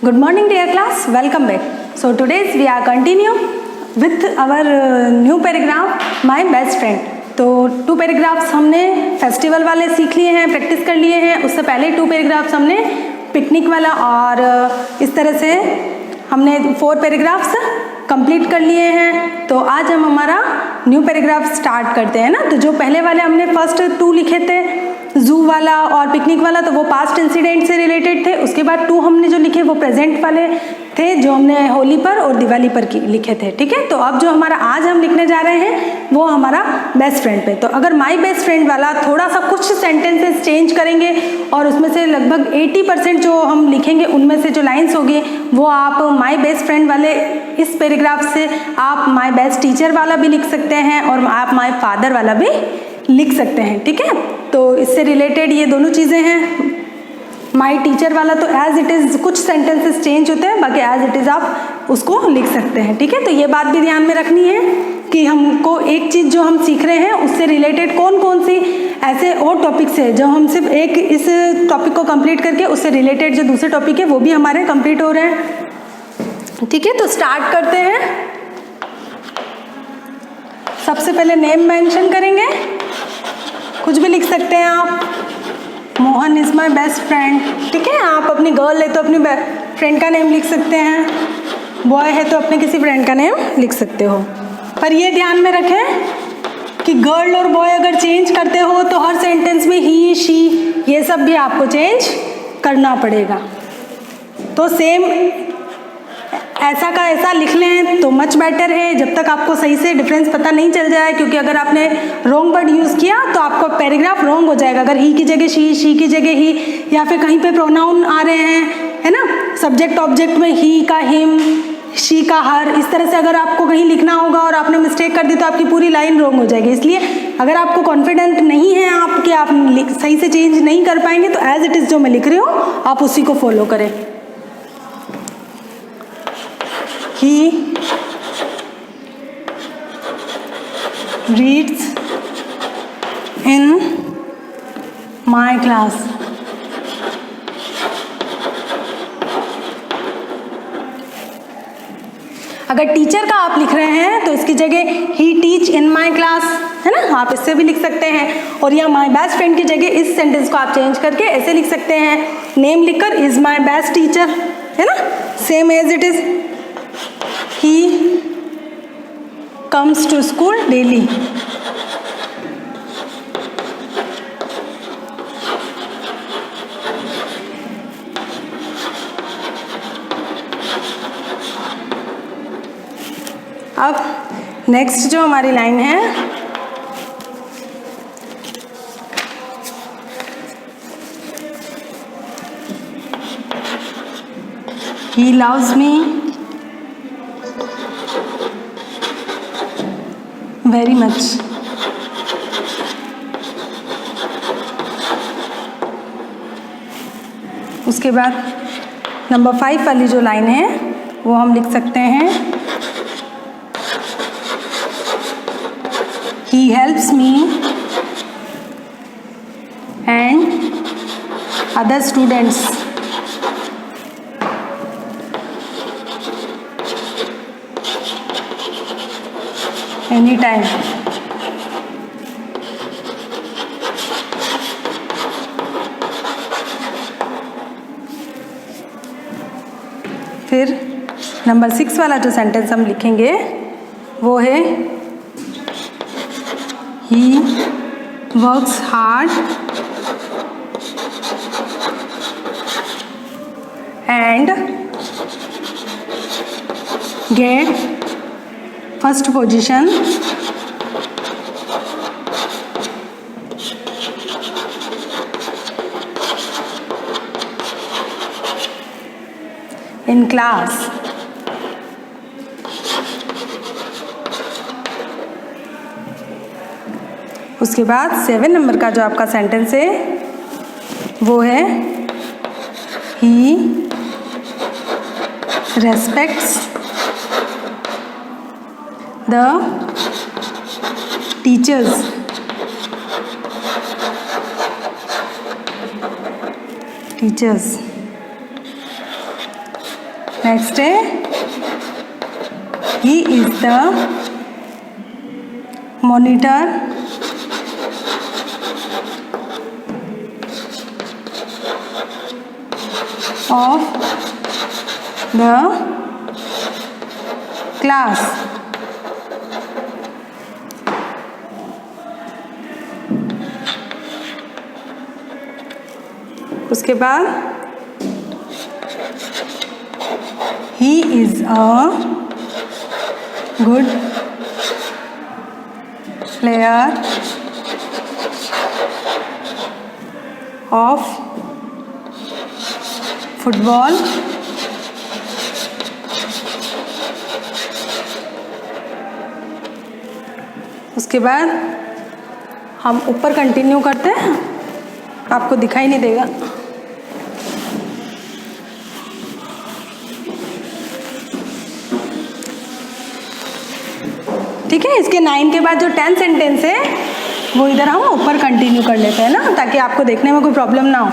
Good morning dear class, welcome back. So today we are continue with our new paragraph My Best Friend. तो 2 paragraphs हमने festival वाले सीख लिए हैं, practice कर लिए हैं. उससे पहले 2 पैराग्राफ्स हमने पिकनिक वाला और इस तरह से हमने 4 पैराग्राफ्स कंप्लीट कर लिए हैं. तो आज हम हमारा न्यू पैराग्राफ स्टार्ट करते हैं ना. तो जो पहले वाले हमने फर्स्ट 2 लिखे थे, जू वाला और पिकनिक वाला, तो वो पास्ट इंसिडेंट से रिलेटेड थे. उसके बाद 2 हमने जो लिखे वो प्रेजेंट वाले थे, जो हमने होली पर और दिवाली पर लिखे थे. ठीक है. तो अब जो हमारा आज हम लिखने जा रहे हैं वो हमारा बेस्ट फ्रेंड पे. तो अगर माई बेस्ट फ्रेंड वाला थोड़ा सा कुछ सेंटेंसेस चेंज करेंगे और उसमें से लगभग 80% जो हम लिखेंगे उनमें से जो लाइन्स होगी वो आप माई बेस्ट फ्रेंड वाले इस पैराग्राफ से आप माई बेस्ट टीचर वाला भी लिख सकते हैं और आप माई फादर वाला भी लिख सकते हैं. ठीक है. तो इससे रिलेटेड ये दोनों चीज़ें हैं. माई टीचर वाला तो एज इट इज़ कुछ सेंटेंसेस चेंज होते हैं, बाकी एज इट इज़ आप उसको लिख सकते हैं. ठीक है. तो ये बात भी ध्यान में रखनी है कि हमको एक चीज़ जो हम सीख रहे हैं उससे रिलेटेड कौन कौन सी ऐसे और टॉपिक्स है जो हम सिर्फ एक इस टॉपिक को कंप्लीट करके उससे रिलेटेड जो दूसरे टॉपिक है वो भी हमारे कंप्लीट हो रहे हैं. ठीक है. तो स्टार्ट करते हैं. सबसे पहले नेम मेंशन करेंगे. कुछ भी लिख सकते हैं आप. Mohan is my best friend. ठीक है. आप अपनी गर्ल है तो अपनी फ्रेंड का नेम लिख सकते हैं. बॉय है तो अपने किसी फ्रेंड का नेम लिख सकते हो. पर ये ध्यान में रखें कि गर्ल और बॉय अगर चेंज करते हो तो हर सेंटेंस में ही, शी, ये सब भी आपको चेंज करना पड़ेगा. तो सेम ऐसा का ऐसा लिख लें तो मच बेटर है, जब तक आपको सही से डिफरेंस पता नहीं चल जाए. क्योंकि अगर आपने रॉन्ग वर्ड यूज़ किया तो आपको पैराग्राफ रॉन्ग हो जाएगा. अगर ही की जगह शी की जगह ही, या फिर कहीं पे प्रोनाउन आ रहे हैं, है ना, सब्जेक्ट ऑब्जेक्ट में ही का हिम, शी का हर, इस तरह से अगर आपको कहीं लिखना होगा और आपने मिस्टेक कर दी तो आपकी पूरी लाइन रॉन्ग हो जाएगी. इसलिए अगर आपको कॉन्फिडेंट नहीं है आप कि आप सही से चेंज नहीं कर पाएंगे तो एज इट इज़ जो मैं लिख रही हूँ आप उसी को फॉलो करें. He reads in my class. अगर टीचर का आप लिख रहे हैं तो इसकी जगह he teach in my class, है ना, आप इससे भी लिख सकते हैं. और या my best friend की जगह इस सेंटेंस को आप चेंज करके ऐसे लिख सकते हैं. नेम लिखकर is my best teacher, है ना, same as it is. He comes to school daily. अब नेक्स्ट जो हमारी लाइन है, He loves me very much. उसके बाद नंबर 5 वाली जो लाइन है वो हम लिख सकते हैं He helps me and other students any time. फिर नंबर 6 वाला जो सेंटेंस हम लिखेंगे वो है He works hard and get first position in class. उसके बाद 7 नंबर का जो आपका सेंटेंस है वो है He respects the teachers. Next है he is the monitor of the class. उसके बाद he is a good player of football. उसके बाद हम ऊपर कंटिन्यू करते हैं, आपको दिखाई नहीं देगा। ठीक है, इसके 9 के बाद जो 10 सेंटेंस है वो इधर हम ऊपर कंटिन्यू कर लेते हैं ना, ताकि आपको देखने में कोई प्रॉब्लम ना हो।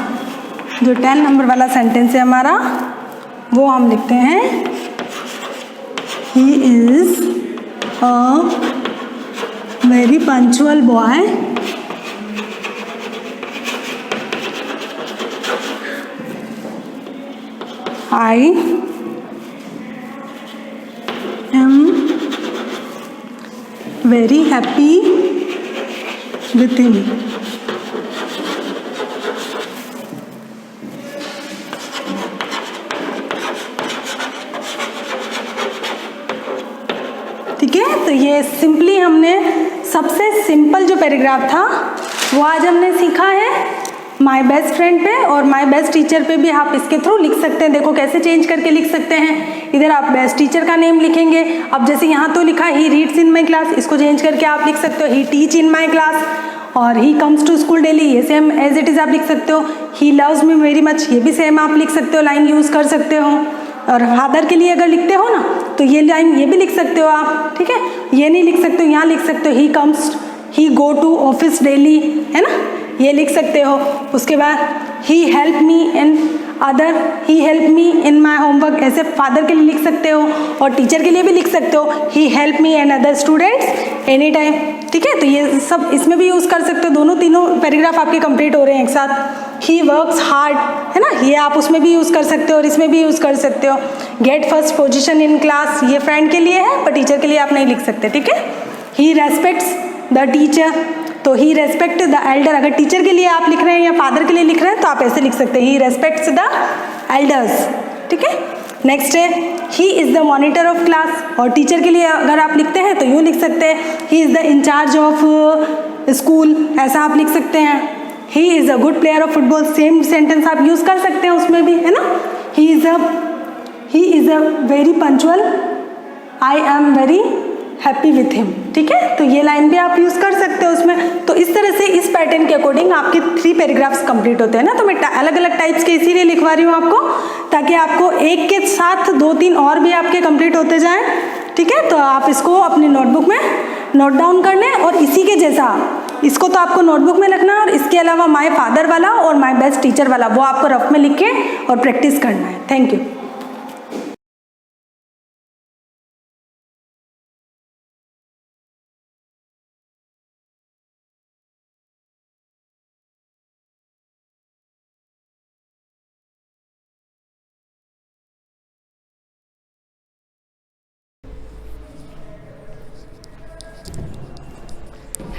जो 10 नंबर वाला सेंटेंस है हमारा, वो हम लिखते हैं ही is a very punctual boy I am very happy with him. ठीक है, तो ये सिंपली हमने सबसे सिंपल जो पैराग्राफ था वो आज हमने सीखा है माय बेस्ट फ्रेंड पे, और माय बेस्ट टीचर पे भी आप इसके थ्रू लिख सकते हैं। देखो कैसे चेंज करके लिख सकते हैं। इधर आप बेस्ट टीचर का नेम लिखेंगे। अब जैसे यहाँ तो लिखा he reads in my class, इसको चेंज करके आप लिख सकते हो ही टीच इन माई क्लास, और he comes to school daily, ये सेम एज इट इज़ आप लिख सकते हो। He loves me very much, ये भी सेम आप लिख सकते हो, लाइन यूज़ कर सकते हो। और फादर के लिए अगर लिखते हो ना तो ये लाइन ये भी लिख सकते हो आप। ठीक है, ये नहीं लिख सकते हो, यहाँ लिख सकते हो he comes, he go to office daily, है ना, ये लिख सकते हो। उसके बाद he help me in other, he help me in my homework, ऐसे फादर के लिए लिख सकते हो। और टीचर के लिए भी लिख सकते हो he help me and other students any time. ठीक है, तो ये सब इसमें भी यूज़ कर सकते हो। दोनों तीनों पैराग्राफ आपके कंप्लीट हो रहे हैं एक साथ। ही वर्क्स हार्ड, है ना, ये आप उसमें भी यूज़ कर सकते हो और इसमें भी यूज़ कर सकते हो। Get first position in class, ये फ्रेंड के लिए है पर टीचर के लिए आप नहीं लिख सकते। ठीक है, ही रेस्पेक्ट्स द टीचर, तो ही रेस्पेक्ट द एल्डर, अगर टीचर के लिए आप लिख रहे हैं या फादर के लिए लिख रहे हैं तो आप ऐसे लिख सकते हैं ही रेस्पेक्ट्स द एल्डर्स। ठीक है, नेक्स्ट है ही is the monitor of class, और टीचर के लिए अगर आप लिखते हैं तो यूँ लिख सकते हैं he is the in charge of school, ऐसा आप लिख सकते हैं। He is a good player of football, same sentence आप यूज़ कर सकते हैं उसमें भी, है ना। He is a very punctual, I am very happy with him. ठीक है, तो ये लाइन भी आप यूज़ कर सकते हो उसमें। तो इस तरह से इस पैटर्न के अकॉर्डिंग आपके 3 पैराग्राफ्स कंप्लीट होते हैं ना। तो मैं अलग अलग टाइप्स के इसीलिए लिखवा रही हूँ आपको, ताकि आपको एक के साथ 2-3 और भी आपके कंप्लीट होते जाएं। ठीक है, तो आप इसको अपनी नोटबुक में नोट डाउन कर लें, और इसी के जैसा इसको तो आपको नोटबुक में लिखना है, और इसके अलावा माय फादर वाला और माय बेस्ट टीचर वाला वो आपको रफ में लिख के और प्रैक्टिस करना है। Thank you.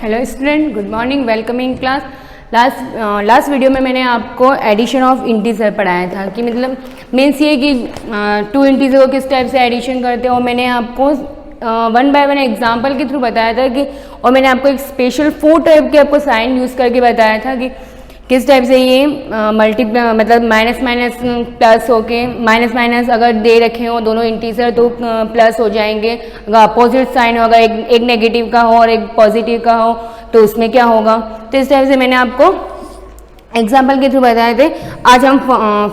Hello student, good morning, welcome in class. Last video में मैंने आपको एडिशन ऑफ इंटीजर पढ़ाया था कि मतलब मीन्स ये कि 2 इंटीजर को किस टाइप से एडिशन करते हैं, और मैंने आपको 1 बाय 1 एग्जांपल के थ्रू बताया था कि, और मैंने आपको एक स्पेशल 4 टाइप के आपको साइन यूज़ करके बताया था कि किस टाइप से ये मतलब माइनस माइनस प्लस होके माइनस माइनस अगर दे रखे हो दोनों इंटीजर तो प्लस हो जाएंगे। अगर अपोजिट साइन हो, अगर एक नेगेटिव का हो और एक पॉजिटिव का हो तो उसमें क्या होगा। तो इस टाइप से मैंने आपको एग्जाम्पल के थ्रू बताए थे। आज हम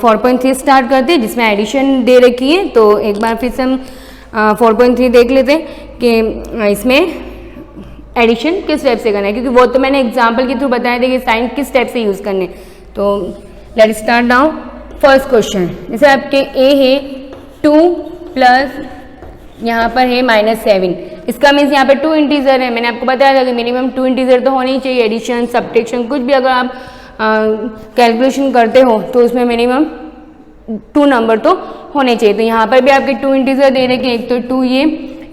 4.3 स्टार्ट करते हैं जिसमें एडिशन दे रखी है। तो एक बार फिर से हम 4.3 देख लेते हैं कि इसमें एडिशन किस टाइप से करना है, क्योंकि वो तो मैंने एग्जाम्पल के थ्रू बताया था कि साइन किस टाइप से यूज़ करने। तो let's start now. First question, जैसे आपके ए है 2 प्लस यहाँ पर है -7, इसका मीन्स यहाँ पर 2 इंटीजर है। मैंने आपको बताया था कि मिनिमम 2 इंटीजर तो होने ही चाहिए। एडिशन, सब्ट्रैक्शन कुछ भी अगर आप कैलकुलेशन करते हो तो उसमें मिनिमम 2 नंबर तो होने चाहिए। तो यहाँ पर भी आपके 2 इंटीजर दे रखे, एक तो 2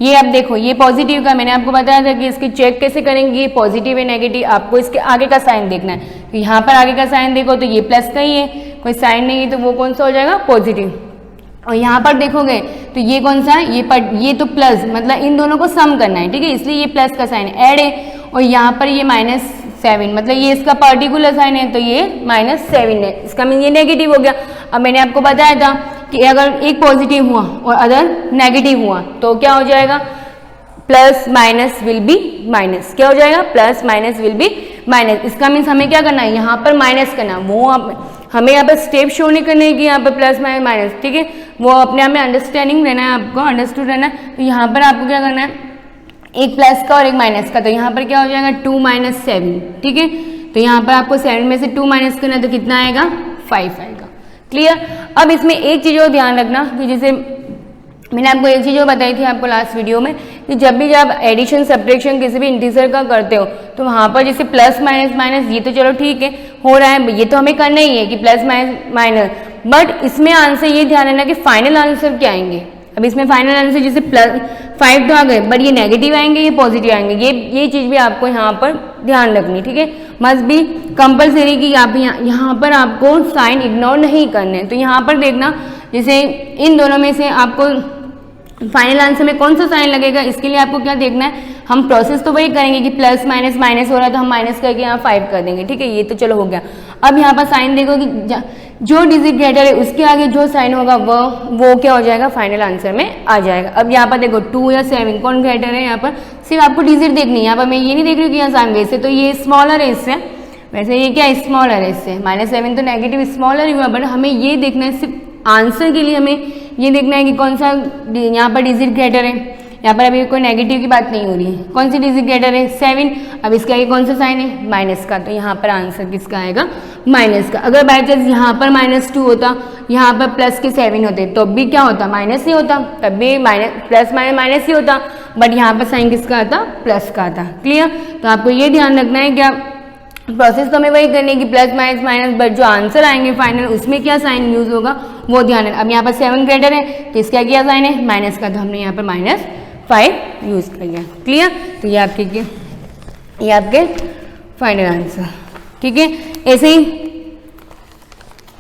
ये आप देखो ये पॉजिटिव का, मैंने आपको बताया था कि इसकी चेक कैसे करेंगे, ये पॉजिटिव है नेगेटिव, आपको इसके आगे का साइन देखना है। तो यहाँ पर आगे का साइन देखो तो ये प्लस का ही है, कोई साइन नहीं है तो वो कौन सा हो जाएगा, पॉजिटिव। और यहाँ पर देखोगे तो ये कौन सा है, ये तो प्लस, मतलब इन दोनों को सम करना है, ठीक है, इसलिए ये प्लस का साइन ऐड है। और यहाँ पर ये -7, मतलब ये इसका पर्टिकुलर साइन है तो ये -7 है, इसका मीन ये नेगेटिव हो गया। अब मैंने आपको बताया था कि अगर एक पॉजिटिव हुआ और अदर नेगेटिव हुआ तो क्या हो जाएगा, plus minus will be minus, क्या हो जाएगा, plus minus will be minus. इसका मीन्स हमें क्या करना है, यहाँ पर माइनस करना, वो हमें यहाँ पर स्टेप शो नहीं करने की, यहाँ पर प्लस माइनस, ठीक है, वो अपने आप में अंडरस्टैंडिंग रहना है, आपको अंडरस्टूड रहना है। तो यहाँ पर आपको क्या करना है, एक प्लस का और एक माइनस का, तो यहाँ पर क्या हो जाएगा 2 - 7, ठीक है। तो यहाँ पर आपको 7 में से 2 माइनस करना है तो कितना आएगा, 5 आएगा। क्लियर। अब इसमें एक चीज़ और ध्यान रखना कि जैसे मैंने आपको एक चीज़ और बताई थी आपको लास्ट वीडियो में कि जब भी जब एडिशन सब्ट्रैक्शन किसी भी इंटीजर का करते हो तो वहाँ पर जैसे प्लस माइनस ये तो चलो ठीक है हो रहा है, ये तो हमें करना ही है कि प्लस माइनस, बट इसमें आंसर ये ध्यान रखना कि फाइनल आंसर क्या आएंगे। अब इसमें फाइनल आंसर जैसे +5 तो आ गए, बट ये नेगेटिव आएंगे, ये पॉजिटिव आएंगे, ये चीज़ भी आपको यहाँ पर ध्यान रखनी, ठीक है। मस्ट बी कंपलसरी कि आप यहाँ पर आपको साइन इग्नोर नहीं करने। तो यहाँ पर देखना जैसे इन दोनों में से आपको फाइनल आंसर में कौन सा साइन लगेगा, इसके लिए आपको क्या देखना है, हम प्रोसेस तो वही करेंगे कि प्लस माइनस हो रहा है तो हम माइनस करके यहाँ 5 कर देंगे, ठीक है, ये तो चलो हो गया। अब यहाँ पर साइन देखो कि जो डिजिट ग्रेटर है उसके आगे जो साइन होगा वो क्या हो जाएगा, फाइनल आंसर में आ जाएगा। अब यहाँ पर देखो 2 या 7 कौन ग्रेटर है, यहाँ पर सिर्फ आपको डिजिट देखनी है। यहाँ पर मैं ये नहीं देख रही हूँ कि यहाँ साइन, वैसे तो ये स्मॉलर है इससे, वैसे ये क्या स्मॉलर है इससे, -7 तो नेगेटिव स्मॉलर ही हुआ, बट हमें ये देखना है सिर्फ आंसर के लिए, हमें ये देखना है कि कौन सा यहाँ पर डिजिट ग्रेटर है। यहाँ पर अभी कोई नेगेटिव की बात नहीं हो रही है, कौन सी डिजिट ग्रेटर है, 7। अब इसका ये कौन सा साइन है, माइनस का, तो यहाँ पर आंसर किसका आएगा, माइनस का। अगर बाई चांस यहाँ पर -2 होता, यहाँ पर प्लस के 7 होते तो भी क्या होता, माइनस ही होता, तब भी प्लस माइनस ही होता, बट यहाँ पर साइन किसका आता, प्लस का आता। क्लियर। तो आपको ये ध्यान रखना है क्या, प्रोसेस तो हमें वही करनी है कि प्लस माइनस, बट जो आंसर आएंगे फाइनल उसमें क्या साइन यूज होगा वो ध्यान है। अब यहाँ पर 7 ग्रेटर है तो इसका क्या साइन है, माइनस का, तो हमने यहाँ पर -5 यूज कर लिया। क्लियर। तो ये आपके फाइनल आंसर, ठीक है। ऐसे ही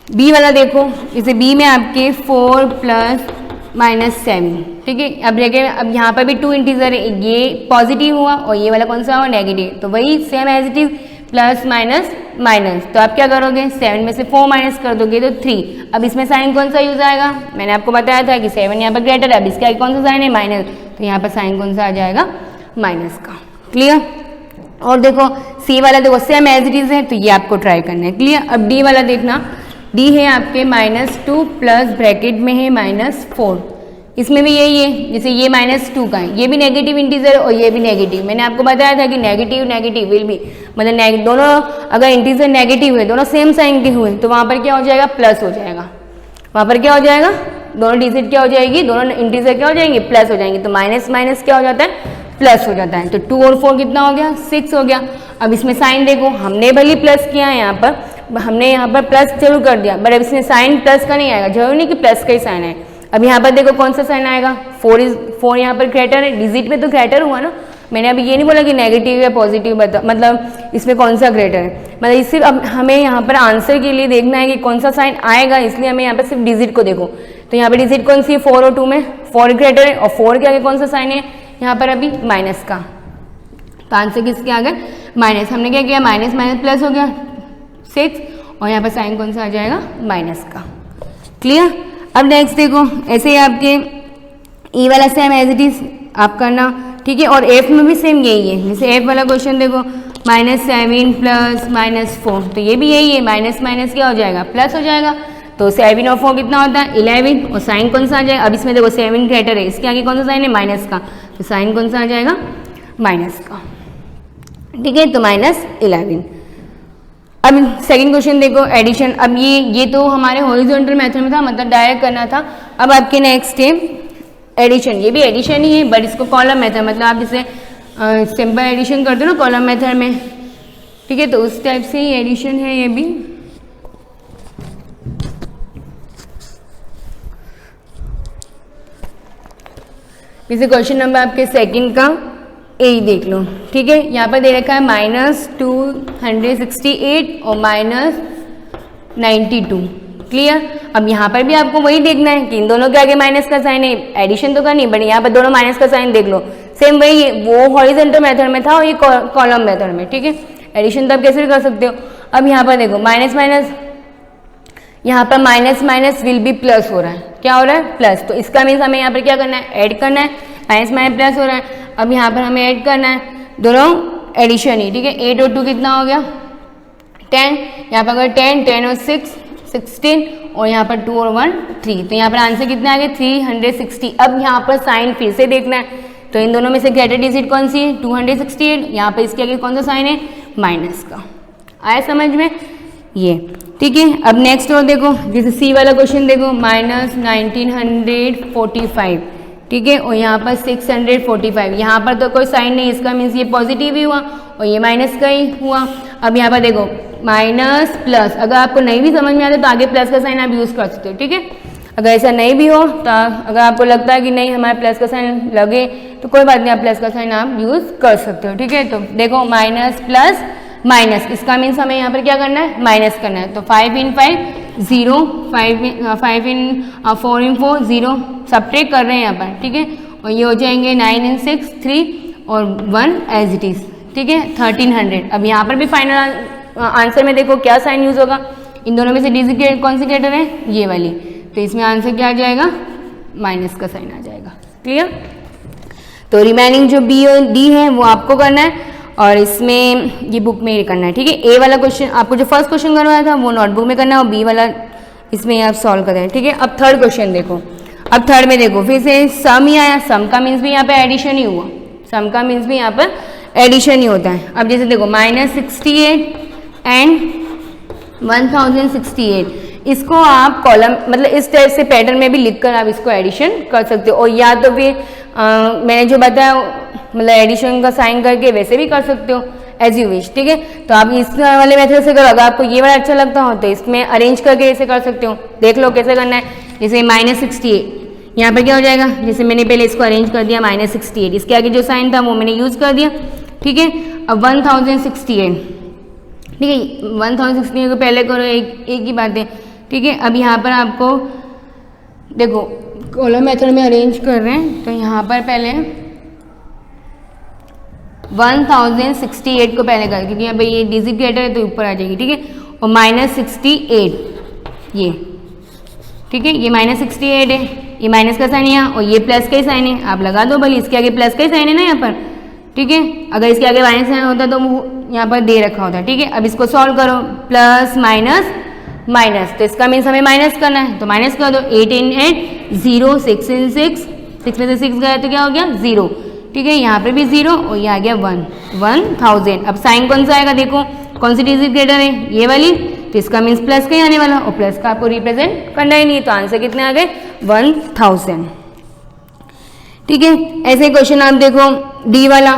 बी वाला देखो, जैसे बी में आपके 4 + -7, ठीक है। अब देखिए अब यहाँ पर भी 2 इंटीजर है, ये पॉजिटिव हुआ और ये वाला कौन सा हुआ, नेगेटिव, तो वही same as it is plus minus. तो आप क्या करोगे, 7 में से 4 माइनस कर दोगे तो 3। अब इसमें साइन कौन सा यूज आएगा, मैंने आपको बताया था कि 7 यहाँ पर ग्रेटर है, अब इसका कौन सा साइन है, माइनस, तो यहाँ पर साइन कौन सा आ जाएगा, माइनस का। क्लियर। और देखो सी वाला देखो सेम एज इट इज है, तो ये आपको ट्राई करना है। क्लियर। अब डी वाला देखना, डी है आपके -2 प्लस ब्रैकेट में है -4, इसमें भी यही है, जैसे ये -2 का है, ये भी नेगेटिव इंटीजर और ये भी नेगेटिव। मैंने आपको बताया था कि नेगेटिव विल भी, मतलब दोनों अगर इंटीजर नेगेटिव है, दोनों सेम साइन के हुए तो वहाँ पर क्या हो जाएगा, प्लस हो जाएगा, वहाँ पर क्या हो जाएगा, दोनों डिजिट क्या हो जाएगी, दोनों इंटीजर क्या हो जाएंगे, प्लस हो जाएंगे। तो माइनस क्या हो जाता है, प्लस हो जाता है। तो 2 और 4 कितना हो गया, 6 हो गया। अब इसमें साइन देखो, हमने भले प्लस किया है, यहाँ पर हमने यहाँ पर प्लस जरूर कर दिया, बट अब इसमें साइन प्लस का नहीं आएगा, जरूर नहीं कि प्लस का ही साइन है। अब यहाँ पर देखो कौन सा साइन आएगा, 4 यहाँ पर ग्रेटर है, डिजिट में तो ग्रेटर हुआ ना, मैंने अभी ये नहीं बोला कि नेगेटिव या पॉजिटिव, मतलब इसमें कौन सा ग्रेटर है, मतलब इससे अब हमें यहाँ पर आंसर के लिए देखना है कि कौन सा साइन आएगा, इसलिए हमें यहाँ पर सिर्फ डिजिट को देखो। तो यहाँ पर डिजिट कौन सी है, 4 और 2 में 4 ग्रेटर है, और 4 के आगे कौन सा साइन है, यहाँ पर अभी माइनस का, तो आंसर किसके आगे, माइनस। हमने क्या किया, माइनस प्लस हो गया 6, और यहाँ पर साइन कौन सा आ जाएगा, माइनस का। क्लियर। अब नेक्स्ट देखो, ऐसे ही आपके ई वाला सेम एज इट इज आप करना, ठीक है। और एफ में भी सेम यही है, जैसे एफ वाला क्वेश्चन देखो -7 प्लस -4, तो ये भी यही है, माइनस क्या हो जाएगा, प्लस हो जाएगा। तो 7 और 4 कितना होता है, 11, और साइन कौन सा आ जाएगा, अब इसमें देखो 7 ग्रेटर है, इसके आगे कौन सा साइन है, माइनस का, तो साइन कौन सा आ जाएगा, माइनस का, ठीक है। तो -11। अब सेकंड क्वेश्चन देखो एडिशन। अब ये तो हमारे हॉरिजॉन्टल मेथड में था, मतलब डायरेक्ट करना था। अब आपके नेक्स्ट है एडिशन। ये भी एडिशन ही है बट इसको कॉलम मेथड, मतलब आप जैसे सिंपल एडिशन करते हो ना कॉलम मेथड में, ठीक है, तो उस टाइप से ही एडिशन है ये भी। जैसे क्वेश्चन नंबर आपके सेकंड का ए ही देख लो, ठीक है, यहाँ पर दे रखा है -268 और -92। क्लियर। अब यहाँ पर भी आपको वही देखना है कि इन दोनों के आगे माइनस का साइन है, एडिशन तो करनी, बट यहाँ पर दोनों माइनस का साइन देख लो, सेम वही है, वो हॉरिजॉन्टल मेथड में था और ये कॉलम मेथड में, ठीक है। एडिशन तो आप कैसे भी कर सकते हो। अब यहाँ पर देखो माइनस माइनस, यहाँ पर minus minus will be plus हो रहा है, क्या हो रहा है, प्लस। तो इसका मीन्स हमें यहाँ पर क्या करना है, ऐड करना है, माइनस माइनस प्लस हो रहा है। अब यहाँ पर हमें ऐड करना है, दोनों एडिशन ही, ठीक है। 8 और 2 कितना हो गया 10, यहाँ पर अगर 10 और 6 16 और यहाँ पर 2 और 1 3, तो यहाँ पर आंसर कितना आ गया 360। अब यहाँ पर साइन फिर से देखना है, तो इन दोनों में से ग्रेटर डिजिट कौन सी है 268, यहाँ पर इसके आगे कौन सा साइन है माइनस का। आया समझ में ये, ठीक है। अब नेक्स्ट और देखो, जैसे सी वाला क्वेश्चन देखो, -1945, ठीक है, और यहाँ पर 645, यहाँ पर तो कोई साइन नहीं, इसका मीन्स ये पॉजिटिव ही हुआ और ये माइनस का ही हुआ। अब यहाँ पर देखो माइनस प्लस, अगर आपको नहीं भी समझ में आता तो आगे प्लस का साइन आप यूज़ कर सकते हो, ठीक है। अगर ऐसा नहीं भी हो तो अगर आपको लगता है कि नहीं हमारे प्लस का साइन लगे तो कोई बात नहीं, आप प्लस का साइन आप यूज़ कर सकते हो, ठीक है। तो देखो माइनस प्लस माइनस, इसका मीन्स हमें यहाँ पर क्या करना है माइनस करना है। तो 5 इन 5 0, 5 इन 4 इन 4 0, सब्ट्रैक्ट कर रहे हैं यहाँ पर, ठीक है। और ये हो जाएंगे 9 इन 6 3 और 1 एज इट इज़, ठीक है, 1300। अब यहाँ पर भी फाइनल आंसर में देखो क्या साइन यूज होगा, इन दोनों में से डिजिट कौन सी ग्रेटर है ये वाली, तो इसमें आंसर क्या आ जाएगा माइनस का साइन आ जाएगा। क्लियर। तो रिमेनिंग जो बी और डी है वो आपको करना है और इसमें ये बुक में ही करना है, ठीक है। ए वाला क्वेश्चन आपको जो फर्स्ट क्वेश्चन करवाया था वो नोटबुक में करना है और बी वाला इसमें आप सॉल्व करें, ठीक है। अब थर्ड क्वेश्चन देखो, अब थर्ड में देखो फिर से सम ही आया, सम का मीन्स भी यहाँ पे एडिशन ही हुआ, सम का मीन्स भी यहाँ पर एडिशन ही होता है। अब जैसे देखो -68 एंड 1068, इसको आप कॉलम मतलब इस टाइप से पैटर्न में भी लिखकर आप इसको एडिशन कर सकते हो, और या तो फिर मैंने जो बताया मतलब एडिशन का साइन करके वैसे भी कर सकते हो एज यू विश, ठीक है। तो आप इस वाले मेथड से करो, अगर आपको ये वाला अच्छा लगता हो तो इसमें अरेंज करके ऐसे कर सकते हो। देख लो कैसे करना है। जैसे -68 यहाँ पर क्या हो जाएगा, जैसे मैंने पहले इसको अरेंज कर दिया -68, इसके आगे जो साइन था वो मैंने यूज़ कर दिया, ठीक है। अब 1068, ठीक है, 1068 को पहले करो, एक ही बात है, ठीक है। अब यहाँ पर आपको देखो कॉलम मेथड में अरेंज कर रहे हैं, तो यहाँ पर पहले 1068 को पहले कर, क्योंकि यहाँ पे ये डिजिट ग्रेटर है तो ऊपर आ जाएगी, ठीक है। और -68 ये, ठीक है, ये -68 है, ये माइनस का साइन है यहाँ और ये प्लस का ही साइन है, आप लगा दो भले, इसके आगे प्लस का ही साइन है ना यहाँ पर, ठीक है। अगर इसके आगे माइनस साइन होता तो यहाँ पर दे रखा होता, ठीक है। अब इसको सॉल्व करो, प्लस माइनस माइनस, तो इसका मीन्स हमें माइनस करना है, तो माइनस कर दो। 8 इन 8 0, 6 इन 6, 6 में से 6 गया तो क्या हो गया 0, ठीक है। यहाँ पर भी 0 और ये आ गया 1, 1000। अब साइन कौन सा आएगा, देखो कौन सी डिजिट ग्रेटर है ये वाली, तो इसका मीन्स प्लस का ही आने वाला, और प्लस का आपको रिप्रेजेंट करना ही नहीं, तो आंसर कितने आ गए 1000, ठीक है। ऐसे क्वेश्चन आप देखो डी वाला,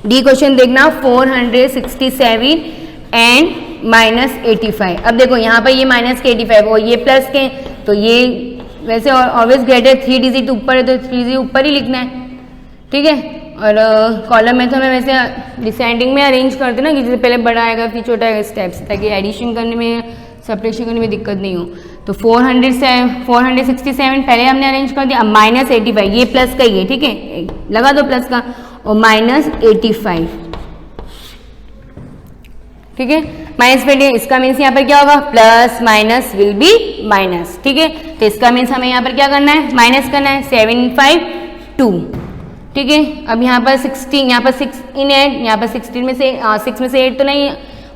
डी क्वेश्चन देखना 467 एंड -85। अब देखो यहाँ पर ये माइनस के 85 और ये प्लस के, तो ये वैसे ऑलवेज ग्रेटर 3 डिजिट ऊपर है तो 3 डिजिट ऊपर ही लिखना है, ठीक है। और कॉलम मेथड में वैसे डिसेंडिंग में अरेंज करते ना कि जैसे पहले बड़ा आएगा फिर छोटा आएगा स्टेप्स, ताकि एडिशन करने में सब्ट्रैक्शन करने में दिक्कत नहीं हो। तो 467 पहले हमने अरेंज कर दिया। अब -85 ये प्लस का ही है, ठीक है, लगा दो प्लस का, और -85, ठीक है। -85 इसका मीन्स यहाँ पर क्या होगा, plus minus will be minus, ठीक है। तो इसका मीन्स हमें यहाँ पर क्या करना है, माइनस करना है। 752, ठीक है। अब यहाँ पर 16, यहाँ पर 6 इन 8, यहाँ पर 16 में से 6 में से 8 तो नहीं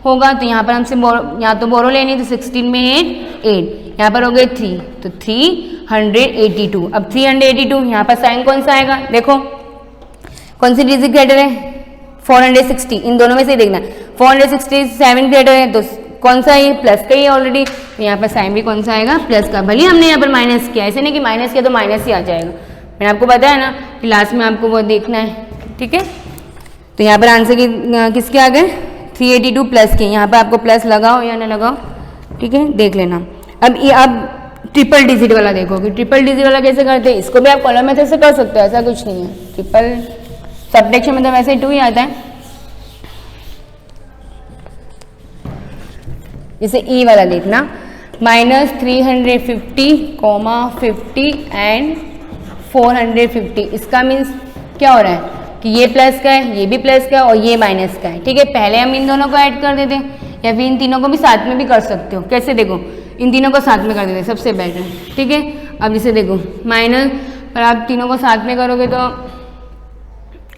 होगा, तो यहाँ पर हमसे यहाँ तो बोरो लेनी, तो 16 में 8 यहाँ पर हो गए 3, तो 382। अब 382 यहाँ पर साइन कौन सा आएगा, देखो कौन सी डिजिट ग्रेटर है 460, इन दोनों में से देखना। 467 ग्रेटर है तो कौन सा ये प्लस का ही ऑलरेडी, तो यहाँ पर साइन भी कौन सा आएगा, प्लस का। भले हमने यहाँ पर माइनस किया, ऐसे नहीं कि माइनस किया तो माइनस ही आ जाएगा, मैंने आपको बताया ना कि लास्ट में आपको वो देखना है, ठीक है। तो यहाँ पर आंसर किसके आ गए, 382 प्लस के। यहाँ पर आपको प्लस लगाओ या ना लगाओ, ठीक है, देख लेना। अब ट्रिपल डिजिट वाला देखो कि ट्रिपल डिजिट वाला कैसे करते हैं। इसको भी आप कॉलम मेथड से कर सकते हो, ऐसा कुछ नहीं है। ट्रिपल सब्ट्रैक्शन मतलब वैसे 2 ही आता है। जैसे ई वाला देखना, -350, 50 एंड 450, इसका मीन्स क्या हो रहा है कि ये प्लस का है, ये भी प्लस का है और ये माइनस का है, ठीक है। पहले हम इन दोनों को ऐड कर देते हैं या फिर इन तीनों को भी साथ में भी कर सकते हो। कैसे, देखो इन तीनों को साथ में कर देते हैं, सबसे बेटर, ठीक है। अब जैसे देखो माइनस पर आप तीनों को साथ में करोगे तो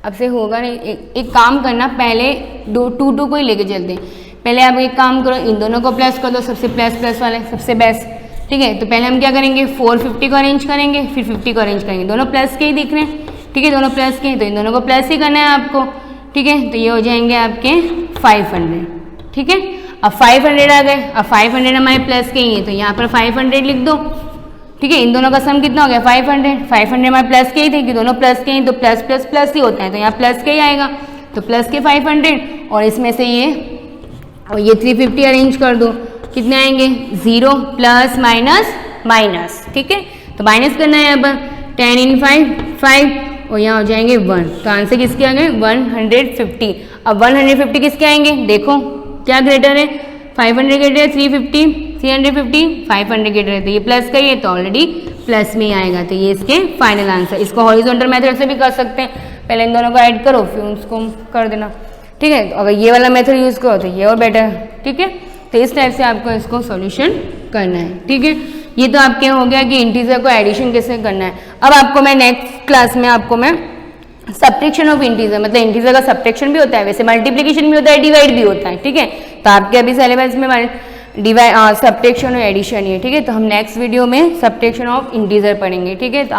अब से होगा नहीं। एक काम करना, पहले 2 को ही लेके चलते हैं। पहले आप एक काम करो, इन दोनों को प्लस कर दो, सबसे प्लस वाले सबसे बेस्ट, ठीक है। तो पहले हम क्या करेंगे, 450 को अरेंज करेंगे, फिर 50 को अरेंज करेंगे। दोनों प्लस के ही दिख रहे हैं, ठीक है, दोनों प्लस के हैं, तो इन दोनों को प्लस ही करना है आपको, ठीक है। तो ये हो जाएंगे आपके 500, ठीक है। अब 500 आ गए, अब 500 हमारे प्लस के ही है, तो यहाँ पर 500 लिख दो, ठीक है। इन दोनों का सम कितना हो गया, 500 हमारे प्लस के ही थे कि दोनों प्लस के हैं, तो प्लस प्लस प्लस ही होता है, तो यहाँ प्लस के ही आएगा, तो प्लस के 500 और इसमें से ये 350 अरेंज कर दो, कितने आएंगे, 0 प्लस माइनस, ठीक है। तो माइनस करना है, अब 10 इन 5 और यहाँ हो जाएंगे 1, तो आंसर किसके आ गए, 150। अब 150 किसके आएंगे, देखो क्या ग्रेटर है, 500 ग्रेटर है, 350, 500 ग्रेटर है, तो ये प्लस का ही है, तो ऑलरेडी प्लस में ही आएगा, तो ये इसके फाइनल आंसर। इसको हॉरिजॉन्टल मेथड से भी कर सकते हैं, पहले इन दोनों को ऐड करो फिर उसको कर देना, ठीक है। तो अगर ये वाला मेथड यूज़ करो तो ये और बेटर, ठीक है। तो इस टाइप से आपको इसको सॉल्यूशन करना है, ठीक है। ये तो आपके हो गया कि इंटीजर को एडिशन कैसे करना है। अब आपको मैं नेक्स्ट क्लास में आपको मैं सब्ट्रैक्शन ऑफ इंटीजर, मतलब इंटीजर का सब्ट्रैक्शन भी होता है, वैसे मल्टीप्लिकेशन भी होता है, डिवाइड भी होता है, ठीक है। तो आपके अभी सिलेबस में सब्ट्रैक्शन और एडिशन ही है, ठीक है। तो हम नेक्स्ट वीडियो में सब्ट्रैक्शन ऑफ इंटीजर पढ़ेंगे, ठीक है। तो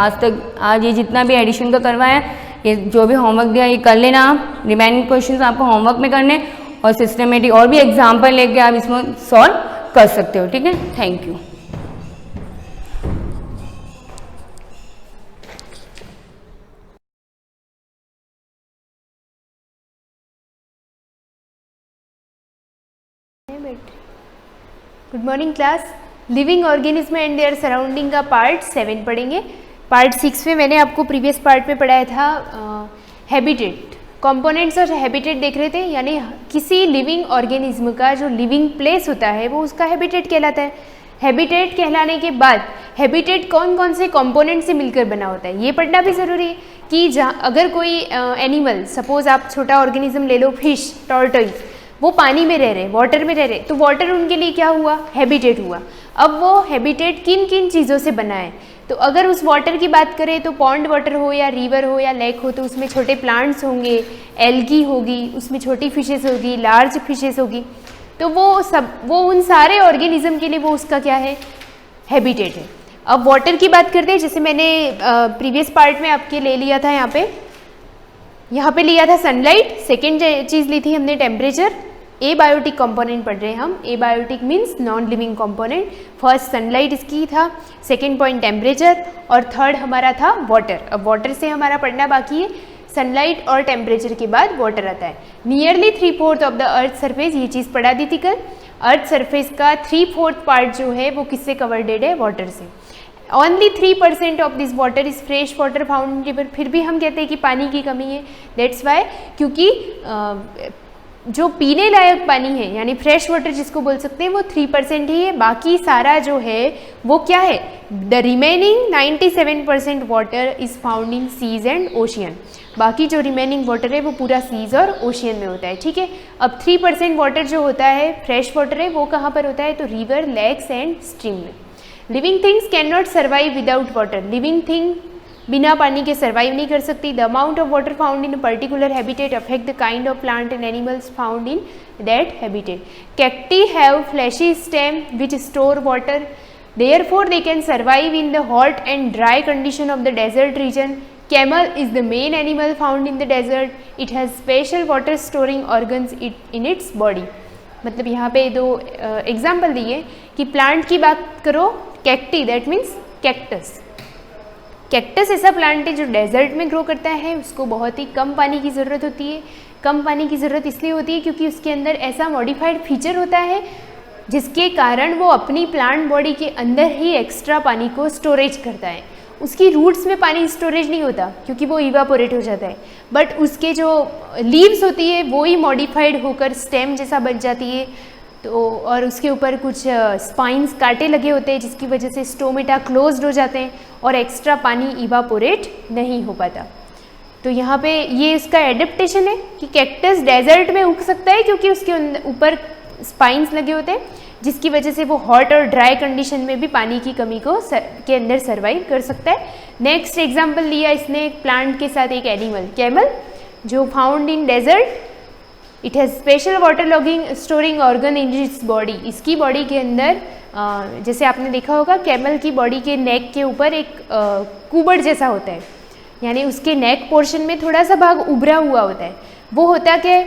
आज ये जितना भी एडिशन का करवाया, ये जो भी होमवर्क दिया ये कर लेना आप। रिमेनिंग क्वेश्चंस आपको होमवर्क में करने और सिस्टमेटिक और भी एग्जाम्पल लेके आप इसमें सॉल्व कर सकते हो, ठीक है। Thank you. Good morning class. Living organism and their surrounding का पार्ट 7 पढ़ेंगे। पार्ट 6 में मैंने आपको प्रीवियस पार्ट में पढ़ाया था हैबिटेट, कंपोनेंट्स और हैबिटेट देख रहे थे, यानी किसी लिविंग ऑर्गेनिज्म का जो लिविंग प्लेस होता है वो उसका हैबिटेट कहलाता है। हैबिटेट कहलाने के बाद हैबिटेट कौन कौन से कंपोनेंट से मिलकर बना होता है ये पढ़ना भी ज़रूरी है कि जहाँ अगर कोई एनिमल, सपोज आप छोटा ऑर्गेनिज्म ले लो, फिश, टॉर्टोइज, वो पानी में रह रहे, वाटर में रह रहे, तो वाटर उनके लिए क्या हुआ, हैबिटेट हुआ। अब वो हैबिटेट किन किन चीज़ों से बना है, तो अगर उस वाटर की बात करें तो पॉन्ड वाटर हो या रिवर हो या लेक हो तो उसमें छोटे प्लांट्स होंगे, एल्गी होगी, उसमें छोटी फिशेस होगी, लार्ज फिशेस होगी, तो वो उन सारे ऑर्गेनिज्म के लिए वो उसका क्या है, हैबिटेट है। अब वाटर की बात करते हैं, जैसे मैंने प्रीवियस पार्ट में आपके ले लिया था, यहाँ पे लिया था सनलाइट, सेकेंड चीज़ ली थी हमने टेम्परेचर। एबायोटिक कंपोनेंट पढ़ रहे हैं हम, abiotic means non living component. First sunlight इसकी था, सेकेंड पॉइंट टेम्परेचर और थर्ड हमारा था वाटर। अब वाटर से हमारा पढ़ना बाकी है, सनलाइट और टेम्परेचर के बाद वाटर आता है। Nearly 3/4 of the earth surface, ये चीज़ पढ़ा दी थी कल। अर्थ सरफेस का 3/4 पार्ट जो है वो किससे कवर्डेड है, वाटर से। Only 3% of this water is fresh water found in river. फिर भी हम कहते हैं कि पानी की कमी है, दैट्स वाई, क्योंकि जो पीने लायक पानी है यानी फ्रेश वाटर जिसको बोल सकते हैं वो 3% ही है, बाकी सारा जो है वो क्या है, the remaining 97% water is found in seas and ocean. बाकी जो रिमेनिंग वाटर है वो पूरा सीज और ओशियन में होता है, ठीक है। अब 3% वाटर जो होता है फ्रेश वाटर है वो कहाँ पर होता है, तो रिवर, लेक्स एंड स्ट्रीम में। Living things can not survive without water, living thing बिना पानी के सर्वाइव नहीं कर सकती। The amount of water found in particular habitat affect the kind of plant and animals found in that habitat. Cacti have fleshy stem which store water, therefore they can survive in the hot and dry condition of the desert region. Camel is the main animal found in the desert. It has special water storing organs in its body. मतलब यहाँ पे दो example दिए कि plant की बात करो, cacti that means cactus. Cactus ऐसा प्लांट है जो डेजर्ट में ग्रो करता है, उसको बहुत ही कम पानी की ज़रूरत होती है। कम पानी की ज़रूरत इसलिए होती है क्योंकि उसके अंदर ऐसा मॉडिफाइड फीचर होता है जिसके कारण वो अपनी प्लांट बॉडी के अंदर ही एक्स्ट्रा पानी को स्टोरेज करता है। उसकी रूट्स में पानी स्टोरेज नहीं होता क्योंकि वो इवापोरेट हो जाता है, बट उसके जो लीव्स होती है वो ही मॉडिफाइड होकर स्टेम जैसा बन जाती है। तो और उसके ऊपर कुछ स्पाइंस कांटे लगे होते हैं जिसकी वजह से स्टोमेटा क्लोज्ड हो जाते हैं और एक्स्ट्रा पानी इवापोरेट नहीं हो पाता। तो यहाँ पे ये इसका एडेप्टेशन है कि कैक्टस डेजर्ट में उग सकता है क्योंकि उसके ऊपर स्पाइंस लगे होते हैं जिसकी वजह से वो हॉट और ड्राई कंडीशन में भी पानी की कमी को के अंदर सर्वाइव कर सकता है। नेक्स्ट एग्जांपल लिया इसने एक प्लांट के साथ एक एनिमल कैमल जो found in desert. It has special water logging storing organ in its body. इसकी बॉडी के अंदर जैसे आपने देखा होगा कैमल की बॉडी के नेक के ऊपर एक कुबड़ जैसा होता है, यानी उसके नेक पोर्शन में थोड़ा सा भाग उभरा हुआ होता है। वो होता क्या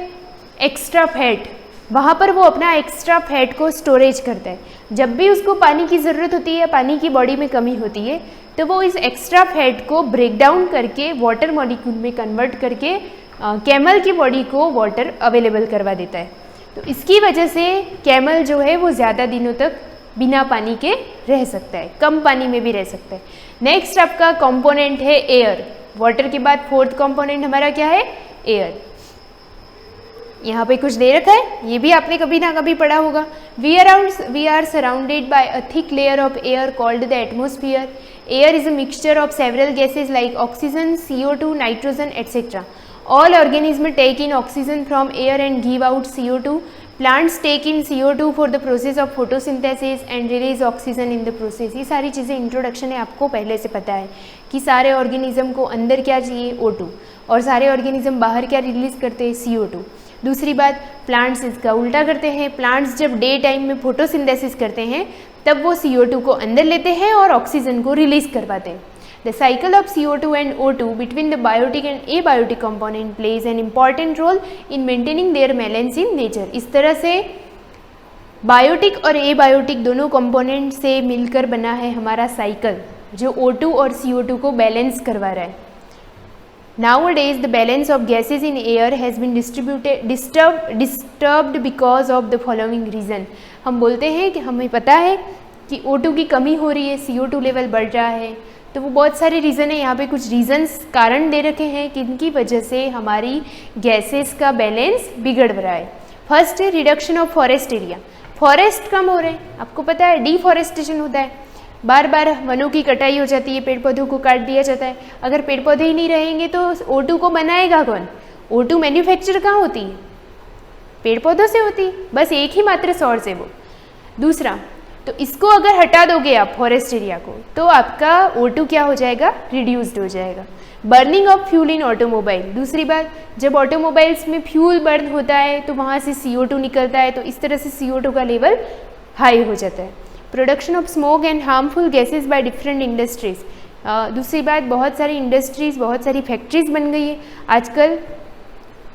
एक्स्ट्रा फैट, वहाँ पर वो अपना एक्स्ट्रा फैट को स्टोरेज करता है। जब भी उसको पानी की ज़रूरत होती है, पानी की बॉडी में कमी होती है, तो वो इस एक्स्ट्रा फैट को ब्रेक डाउन करके वाटर मॉलिक्यूल में कन्वर्ट करके कैमल की बॉडी को वाटर अवेलेबल करवा देता है। तो इसकी वजह से कैमल जो है वो ज़्यादा दिनों तक बिना पानी के रह सकता है, कम पानी में भी रह सकता है। नेक्स्ट आपका कंपोनेंट है एयर। वाटर के बाद फोर्थ कंपोनेंट हमारा क्या है? एयर। यहाँ पे कुछ दे रखा है, ये भी आपने कभी ना कभी पढ़ा होगा। We are surrounded by a thick layer of air called the atmosphere. Air is a mixture of several gases like oxygen, CO2, nitrogen etcetera. All organisms take in oxygen from air and give out CO2. Plants take in CO2 for the process of photosynthesis and release oxygen in the process. ये सारी चीज़ें introduction है, आपको पहले से पता है कि सारे ऑर्गेनिज्म को अंदर क्या चाहिए? O2, और सारे ऑर्गेनिज्म बाहर क्या रिलीज करते हैं? CO2। दूसरी बात, प्लांट्स इसका उल्टा करते हैं। प्लांट्स जब डे टाइम में फोटोसिंथेसिस करते हैं तब वो CO2 को अंदर लेते हैं और ऑक्सीजन को रिलीज करवाते हैं। The cycle of CO2 and O2 between the biotic and abiotic component plays an important role in maintaining their balance in nature. इस तरह से बायोटिक और एबायोटिक दोनों कंपोनेंट से मिलकर बना है हमारा साइकिल जो O2 और CO2 को बैलेंस करवा रहा है। Nowadays the balance of gases in air has been disturbed because of the following reason. हम बोलते हैं कि हमें पता है कि O2 की कमी हो रही है, CO2 लेवल बढ़ रहा है, तो वो बहुत सारे रीज़न है। यहाँ पे कुछ रीजंस कारण दे रखे हैं कि इनकी वजह से हमारी गैसेस का बैलेंस बिगड़ रहा है। फर्स्ट है reduction of forest area. Forest कम हो रहे हैं, आपको पता है डिफॉरेस्टेशन होता है, बार बार वनों की कटाई हो जाती है, पेड़ पौधों को काट दिया जाता है। अगर पेड़ पौधे ही नहीं रहेंगे तो O2 को बनाएगा कौन? O2 मैन्युफैक्चर कहाँ होती है? पेड़ पौधों से होती है, बस एक ही मात्र सोर्स है वो। दूसरा, तो इसको अगर हटा दोगे आप फॉरेस्ट एरिया को तो आपका O2 क्या हो जाएगा? रिड्यूस्ड हो जाएगा। Burning of fuel in automobile. दूसरी बात, जब ऑटोमोबाइल्स में फ्यूल बर्न होता है तो वहाँ से CO2 निकलता है, तो इस तरह से CO2 का लेवल हाई हो जाता है। Production of smoke and harmful gases by different industries. दूसरी बात, बहुत सारी इंडस्ट्रीज, बहुत सारी फैक्ट्रीज बन गई है आजकल।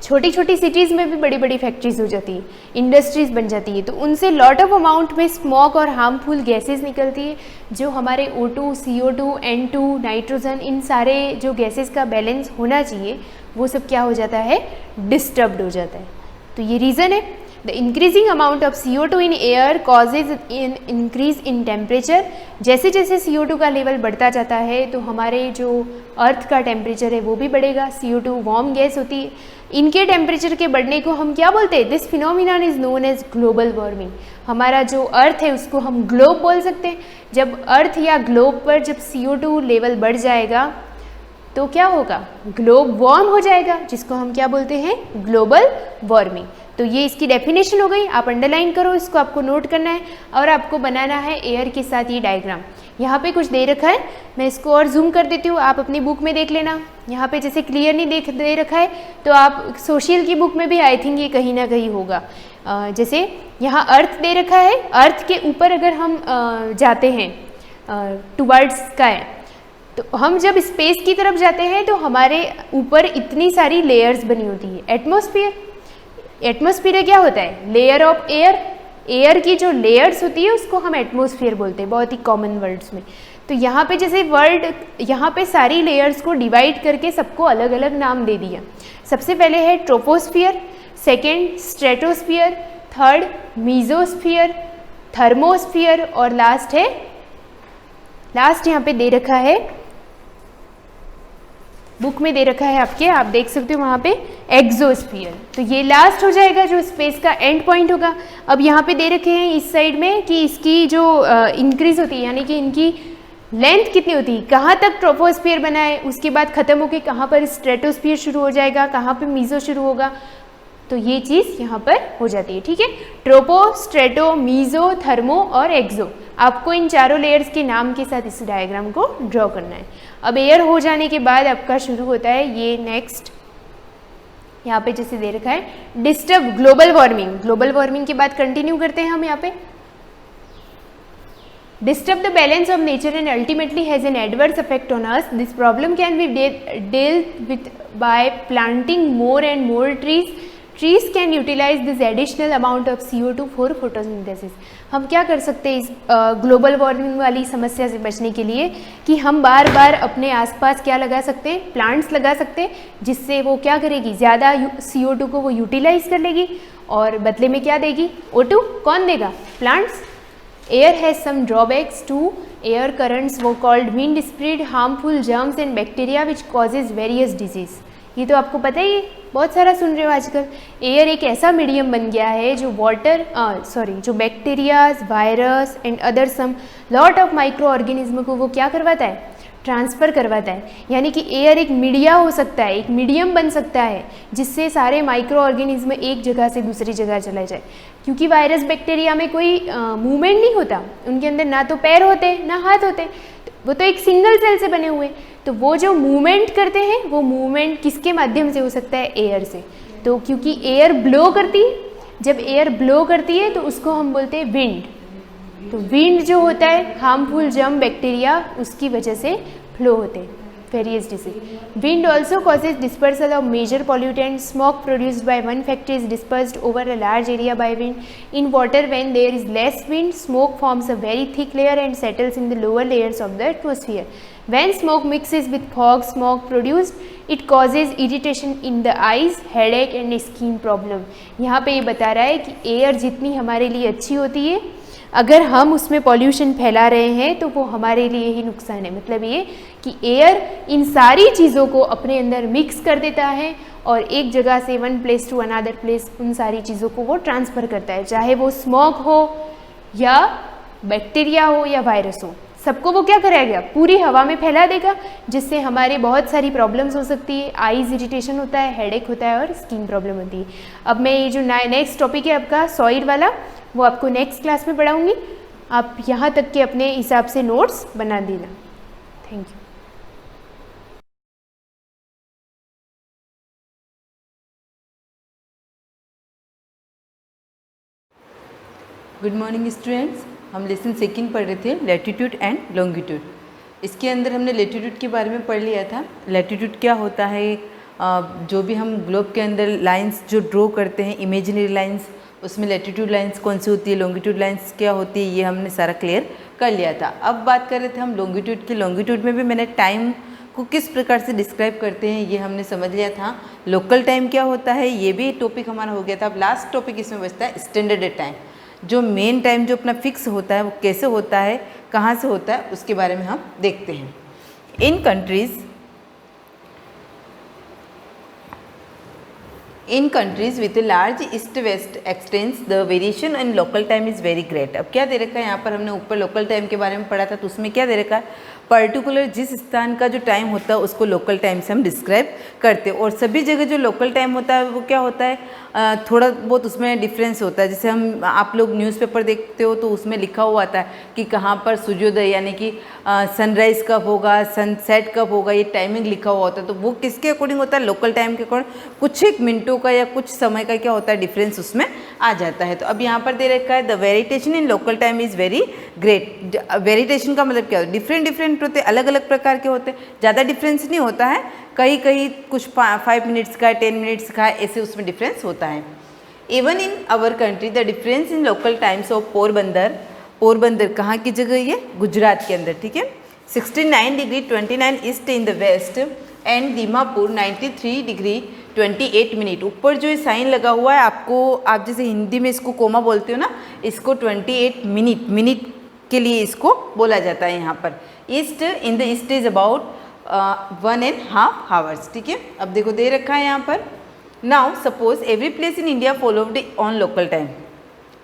छोटी छोटी सिटीज़ में भी बड़ी बड़ी फैक्ट्रीज हो जाती है, इंडस्ट्रीज बन जाती है, तो उनसे लॉट ऑफ अमाउंट में स्मोक और हार्मफुल गैसेस निकलती है जो हमारे O2, CO2, N2, नाइट्रोजन, इन सारे जो गैसेस का बैलेंस होना चाहिए वो सब क्या हो जाता है? डिस्टर्ब्ड हो जाता है। तो ये रीज़न है। The increasing amount of CO2 in air causes in increase in temperature. जैसे जैसे CO2 का लेवल बढ़ता जाता है तो हमारे जो अर्थ का टेम्परेचर है वो भी बढ़ेगा। CO2 वार्म गैस होती है, इनके टेम्परेचर के बढ़ने को हम क्या बोलते हैं? This phenomenon is known as global warming. हमारा जो अर्थ है उसको हम ग्लोब बोल सकते हैं। जब अर्थ या ग्लोब पर जब CO2 लेवल बढ़ जाएगा तो क्या होगा? ग्लोब वार्म हो जाएगा, जिसको हम क्या बोलते हैं? Global warming. तो ये इसकी डेफिनेशन हो गई, आप अंडरलाइन करो, इसको आपको नोट करना है और आपको बनाना है एयर के साथ ये डायग्राम। यहाँ पे कुछ दे रखा है, मैं इसको और जूम कर देती हूँ, आप अपनी बुक में देख लेना। यहाँ पे जैसे क्लियर नहीं दे रखा है तो आप सोशल की बुक में भी आई थिंक ये कहीं ना कहीं होगा। जैसे यहाँ अर्थ दे रखा है, अर्थ के ऊपर अगर हम जाते हैं टुवर्ड्स स्काई, तो हम जब स्पेस की तरफ जाते हैं तो हमारे ऊपर इतनी सारी लेयर्स बनी होती है। एटमॉस्फेयर, एटमॉस्फेयर क्या होता है? Layer of air. एयर की जो लेयर्स होती है उसको हम एटमॉस्फेयर बोलते हैं, बहुत ही कॉमन वर्ड्स में। तो यहाँ पे जैसे वर्ड, यहाँ पे सारी लेयर्स को डिवाइड करके सबको अलग अलग नाम दे दिया। सबसे पहले है troposphere, second stratosphere, third mesosphere, thermosphere और लास्ट यहाँ पे दे रखा है, बुक में दे रखा है आपके, आप देख सकते हो वहाँ पे एक्सोस्फियर। तो ये लास्ट हो जाएगा जो स्पेस का एंड पॉइंट होगा। अब यहाँ पे दे रखे हैं इस साइड में कि इसकी जो इंक्रीज होती है, यानी कि इनकी लेंथ कितनी होती है, कहाँ तक ट्रोपोस्फियर बना है, उसके बाद खत्म होके कहाँ पर स्ट्रेटोस्फियर शुरू हो जाएगा, कहाँ पे मीजो शुरू होगा। तो ये चीज़ यहाँ पर हो जाती है, ठीक है। ट्रोपो, स्ट्रेटो, मीजो, थर्मो और एक्सो, आपको इन चारों लेयर्स के नाम के साथ इस डायग्राम को ड्रॉ करना है। अब एयर हो जाने के बाद आपका शुरू होता है ये नेक्स्ट, यहाँ पे जैसे दे रखा है disturb global warming. Global warming के बाद कंटिन्यू करते हैं हम यहाँ पे। Disturb the balance of nature and ultimately has an adverse effect on us. This problem can be dealt with by planting more and more trees. Trees can utilize this additional amount of CO2 for photosynthesis. हम क्या कर सकते हैं इस global warming वाली समस्या से बचने के लिए कि हम बार बार अपने आसपास क्या लगा सकते हैं, प्लांट्स लगा सकते हैं, जिससे वो क्या करेगी, ज़्यादा CO2 को वो यूटिलाइज कर लेगी और बदले में क्या देगी, O2 कौन देगा, plants. Air has some drawbacks too. Air currents were called wind spread harmful germs and bacteria which causes various disease. ये तो आपको पता ही, बहुत सारा सुन रहे हो आजकल। एयर एक ऐसा मीडियम बन गया है जो जो bacterias, virus and other some lot of micro organism को वो क्या करवाता है, ट्रांसफ़र करवाता है। यानी कि एयर एक मीडिया हो सकता है, एक मीडियम बन सकता है जिससे सारे माइक्रो ऑर्गेनिज्म एक जगह से दूसरी जगह चला जाए। क्योंकि वायरस बैक्टीरिया में कोई मूवमेंट नहीं होता, उनके अंदर ना तो पैर होते ना हाथ होते, वो तो एक सिंगल सेल से बने हुए। तो वो जो मूवमेंट करते हैं वो मूवमेंट किसके माध्यम से हो सकता है, एयर से। तो क्योंकि एयर ब्लो करती है, जब एयर ब्लो करती है तो उसको हम बोलते हैं विंड। तो विंड जो होता है हार्मफुल जर्म बैक्टीरिया उसकी वजह से फ्लो होते हैं various disease. Wind also causes dispersal of major pollutant. Smoke produced by one factory is dispersed over a large area by wind. In water when there is less wind smoke forms a very thick layer and settles in the lower layers of the atmosphere. When smoke mixes with fog, smoke produced, it causes irritation in the eyes, headache and skin problem. यहाँ पे ये बता रहा है कि air जितनी हमारे लिए अच्छी होती है, अगर हम उसमें पॉल्यूशन फैला रहे हैं तो वो हमारे लिए ही नुकसान है। मतलब ये कि एयर इन सारी चीज़ों को अपने अंदर मिक्स कर देता है और एक जगह से one place to another place उन सारी चीज़ों को वो ट्रांसफ़र करता है, चाहे वो स्मोक हो या बैक्टीरिया हो या वायरस हो, सबको वो क्या करेगा, पूरी हवा में फैला देगा, जिससे हमारे बहुत सारी प्रॉब्लम्स हो सकती है। आईज इरिटेशन होता है, हेडेक होता है और स्किन प्रॉब्लम होती है। अब मैं ये जो नेक्स्ट टॉपिक है आपका सॉइल वाला, वो आपको नेक्स्ट क्लास में पढ़ाऊँगी। आप यहाँ तक के अपने हिसाब से नोट्स बना देना। Thank you. Good morning students. हम लेसन सेकंड पढ़ रहे थे, लैटिट्यूड एंड लॉन्गिट्यूड। इसके अंदर हमने लैटिट्यूड के बारे में पढ़ लिया था। लैटिट्यूड क्या होता है, जो भी हम ग्लोब के अंदर लाइंस जो ड्रॉ करते हैं, इमेजिनरी लाइंस, उसमें लैटिट्यूड लाइंस कौन सी होती है, लॉन्गिट्यूड लाइंस क्या होती है, ये हमने सारा क्लियर कर लिया था। अब बात कर रहे थे हम लॉन्गिट्यूड की। लॉन्गिट्यूड में भी मैंने टाइम को किस प्रकार से डिस्क्राइब करते हैं ये हमने समझ लिया था। लोकल टाइम क्या होता है ये भी टॉपिक हमारा हो गया था। अब लास्ट टॉपिक इसमें बचता है स्टैंडर्ड टाइम। जो मेन टाइम जो अपना फिक्स होता है वो कैसे होता है, कहाँ से होता है, उसके बारे में हम देखते हैं। In countries with a large east west extents the variation in local time is very great. अब क्या दे रखा है यहाँ पर, हमने ऊपर लोकल टाइम के बारे में पढ़ा था, तो उसमें क्या दे रखा है, पर्टिकुलर जिस स्थान का जो टाइम होता है उसको लोकल टाइम से हम डिस्क्राइब करते हैं। और सभी जगह जो लोकल टाइम होता है वो क्या होता है, थोड़ा बहुत उसमें डिफरेंस होता है। जैसे हम आप लोग न्यूज़पेपर देखते हो तो उसमें लिखा हुआ आता है कि कहाँ पर सूर्योदय यानी कि सनराइज़ कब होगा, सनसेट कब होगा, ये टाइमिंग लिखा हुआ होता है। तो वो किसके अकॉर्डिंग होता है, लोकल टाइम के अकॉर्डिंग। कुछ एक मिनटों का या कुछ समय का क्या होता है, डिफरेंस उसमें आ जाता है। तो अब यहाँ पर दे रखा है the variation in local time is very great. Variation का मतलब क्या होता है, डिफरेंट होते, अलग अलग प्रकार के होते, ज़्यादा डिफरेंस नहीं होता है। कहीं कहीं कुछ 5 मिनट्स का, 10 मिनट्स का, ऐसे उसमें डिफरेंस होता है। Even in our country the difference in local times of Porbandar कहाँ की जगह ये, गुजरात के अंदर, ठीक है, 69 degree 29 east in the west and Dimapur 93 degree 28 minute. ऊपर जो ये साइन लगा हुआ है आपको, आप जैसे हिंदी में इसको कोमा बोलते हो ना, इसको 28 मिनट के लिए इसको बोला जाता है यहाँ पर। East in the east is about 1.5 hours, ठीक है। अब देखो दे रखा है यहाँ पर, now suppose every place in India followed on local time.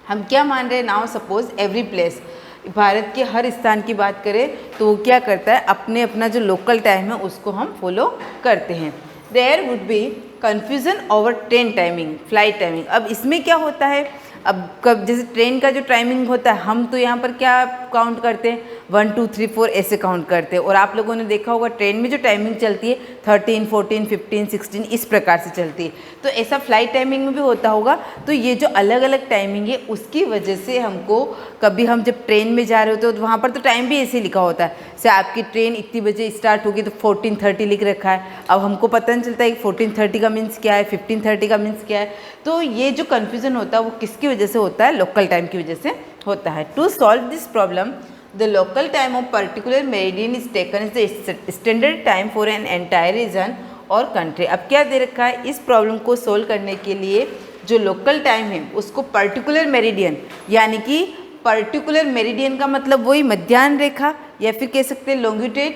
हम क्या मान रहे हैं, now suppose every place, Bharat के हर स्थान की बात करें तो वो क्या करता है, अपने अपना जो लोकल टाइम है उसको हम फॉलो करते हैं। There would be confusion over train timing, flight timing. अब इसमें क्या होता है, अब कब जैसे ट्रेन का जो टाइमिंग होता है, हम तो यहाँ पर क्या काउंट करते हैं, 1 2 3 4 ऐसे काउंट करते हैं, और आप लोगों ने देखा होगा ट्रेन में जो टाइमिंग चलती है 13 14 15 16 इस प्रकार से चलती है। तो ऐसा फ्लाइट टाइमिंग में भी होता होगा। तो ये जो अलग अलग टाइमिंग है उसकी वजह से हमको, कभी हम जब ट्रेन में जा रहे होते हो तो वहाँ पर तो टाइम भी ऐसे लिखा होता है, जैसे आपकी ट्रेन इतनी बजे स्टार्ट होगी तो 14:30 लिख रखा है। अब हमको पता नहीं चलता है कि 14:30 का मीन्स क्या है, 15:30 का मीन्स क्या है। तो ये जो कन्फ्यूज़न होता है वो किसकी वजह से होता है, लोकल टाइम की वजह से होता है। To solve this problem the local time of particular meridian is taken is the standard time for an entire region और कंट्री। अब क्या दे रखा है, इस प्रॉब्लम को सोल्व करने के लिए जो लोकल टाइम है उसको पर्टिकुलर मेरिडियन, यानी कि पर्टिकुलर मेरिडियन का मतलब वही मध्याह्न रेखा या फिर कह सकते हैं longitude,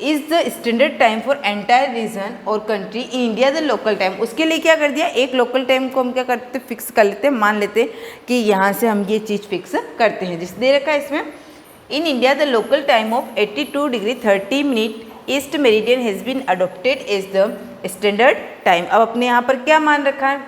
is the standard time for entire region और country in India the local time. उसके लिए क्या कर दिया, एक लोकल टाइम को हम क्या करते हैं, फिक्स कर लेते हैं, मान लेते हैं कि यहाँ से हम ये चीज़ फिक्स करते हैं। जिस दे रखा है इसमें, in India the local time of 82 degree 30 minute east meridian has been adopted as the standard time. अब अपने यहाँ पर क्या मान रखा है,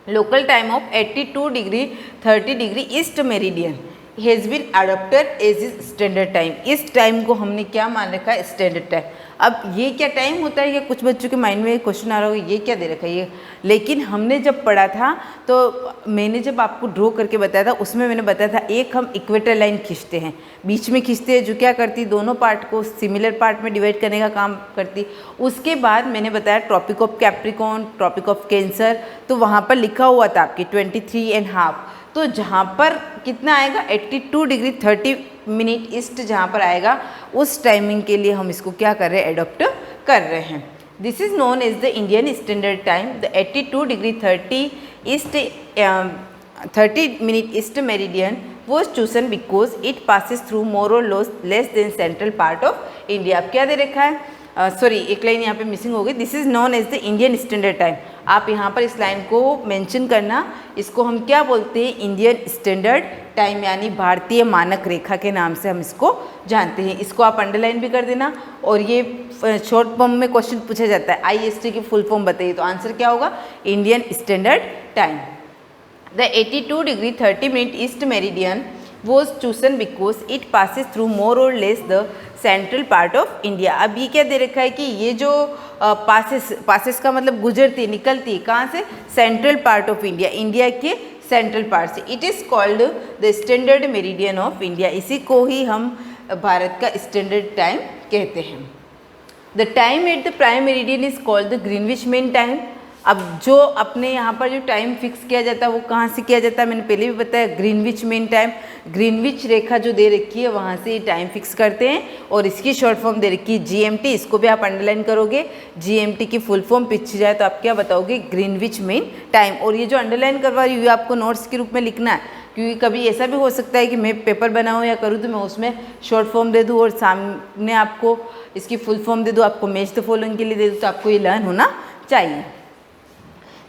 local time of 82 degree 30 degree east meridian has been adopted as is standard time. इस time को हमने क्या मान रखा है, स्टैंडर्ड टाइम। अब ये क्या टाइम होता है, या कुछ बच्चों के माइंड में क्वेश्चन आ रहा होगा ये क्या दे रखा है ये, लेकिन हमने जब पढ़ा था तो मैंने जब आपको ड्रॉ करके बताया था उसमें मैंने बताया था, एक हम इक्वेटर लाइन खींचते हैं, बीच में खींचते हैं, जो क्या करती, दोनों पार्ट को सिमिलर पार्ट में डिवाइड करने का काम करती। उसके बाद मैंने बताया Tropic of Capricorn, Tropic of Cancer, तो वहाँ पर लिखा हुआ था आपकी 23.5, तो जहाँ पर कितना आएगा 82 डिग्री 30 मिनट ईस्ट जहाँ पर आएगा, उस टाइमिंग के लिए हम इसको क्या कर रहे हैं, एडॉप्ट कर रहे हैं। This is known as the Indian Standard Time. The 82 degree 30 east 30 minute east meridian was chosen because it passes through more or less than central part of India। अब क्या दे रखा है, सॉरी एक लाइन यहाँ पे मिसिंग हो गई, this is known as the Indian Standard Time. आप यहाँ पर इस लाइन को मेंशन करना, इसको हम क्या बोलते हैं, इंडियन स्टैंडर्ड टाइम, यानी भारतीय मानक रेखा के नाम से हम इसको जानते हैं। इसको आप अंडरलाइन भी कर देना। और ये शॉर्ट फॉर्म में क्वेश्चन पूछा जाता है, IST की फुल फॉर्म बताइए, तो आंसर क्या होगा, Indian Standard time. The 82 degree 30 minute east meridian was chosen because it passes through more or less the central part of India। अब ये क्या दे रखा है कि ये जो पासेस का मतलब गुजरती है, निकलती है कहाँ से, central part of India, India के सेंट्रल पार्ट से। It is called the standard meridian of India, इसी को ही हम भारत का स्टैंडर्ड टाइम कहते हैं। The time at the prime meridian is called the Greenwich mean time. अब जो अपने यहाँ पर जो टाइम फिक्स किया जाता है वो कहाँ से किया जाता है, मैंने पहले भी बताया, ग्रीनविच मीन टाइम। ग्रीनविच रेखा जो दे रखी है वहाँ से ये टाइम फिक्स करते हैं, और इसकी शॉर्ट फॉर्म दे रखी है GMT, इसको भी आप अंडरलाइन करोगे। GMT की फुल फॉर्म पूछी जाए तो आप क्या बताओगे, ग्रीनविच मीन टाइम। और ये जो अंडरलाइन करवा रही हूँ आपको नोट्स के रूप में लिखना है, क्योंकि कभी ऐसा भी हो सकता है कि मैं पेपर बनाऊँ या करूँ तो मैं उसमें शॉर्ट फॉर्म दे दूँ और सामने आपको इसकी फुल फॉर्म दे दूँ, आपको मैच द फॉलोइंग के लिए दे दूँ, तो आपको ये लर्न होना चाहिए।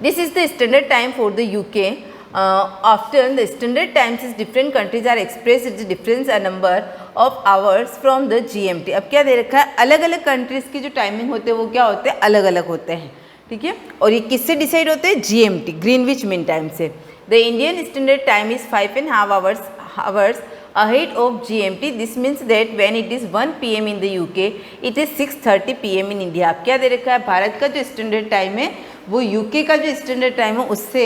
This is the standard time for the UK. Often the standard times in different countries are expressed as the difference a number of hours from the GMT। अब क्या दे रखा है, अलग अलग कंट्रीज़ की जो टाइमिंग होते हैं वो क्या होते हैं, अलग अलग होते हैं, ठीक है। और ये किससे डिसाइड होते हैं, GMT, ग्रीनविच मीन टाइम से। The Indian Standard time is 5.5 hours ahead of GMT। This means that when it is 1 PM in the UK, it is 6:30 PM in India। अब क्या दे रखा है, भारत का जो स्टैंडर्ड टाइम है वो UK का जो स्टैंडर्ड टाइम है उससे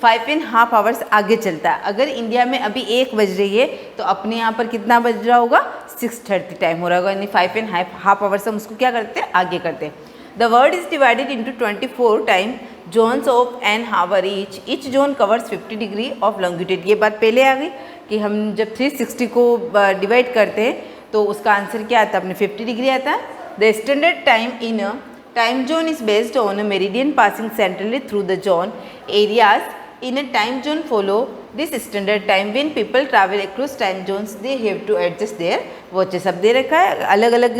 5.5 आवर्स आगे चलता है। अगर इंडिया में अभी 1 बज रही है तो अपने यहाँ पर कितना बज रहा होगा, 6:30 टाइम हो रहा होगा, यानी 5.5 आवर्स हम उसको क्या करते हैं, आगे करते हैं। The world is divided into 24 time zones of an hour each zone covers 50 degree of longitude. ये बात पहले आ गई कि हम जब 360 को डिवाइड करते हैं तो उसका आंसर क्या आता है, अपने 50 डिग्री आता है। The standard time in a time zone is based on a meridian passing centrally through the zone areas in a time zone follow this standard time when people travel across time zones they have to adjust their watches। अब दे रखा है अलग अलग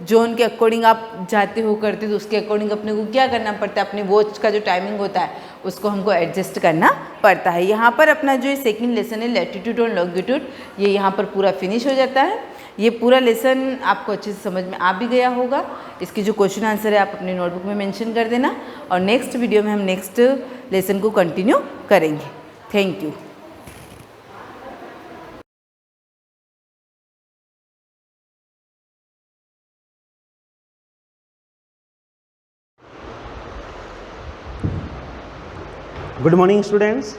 zone के according आप जाते हो करते हो तो उसके अकॉर्डिंग अपने को क्या करना पड़ता है, अपने वॉच का जो टाइमिंग होता है उसको हमको एडजस्ट करना पड़ता है। यहाँ पर अपना जो सेकंड लेसन है लैटिट्यूड और लॉन्गिट्यूड, ये यहाँ पर पूरा फिनिश हो जाता है। ये पूरा लेसन आपको अच्छे से समझ में आ भी गया होगा। इसकी जो क्वेश्चन आंसर है आप अपने नोटबुक में मेंशन कर देना और नेक्स्ट वीडियो में हम नेक्स्ट लेसन को कंटिन्यू करेंगे। Thank you. Good morning students.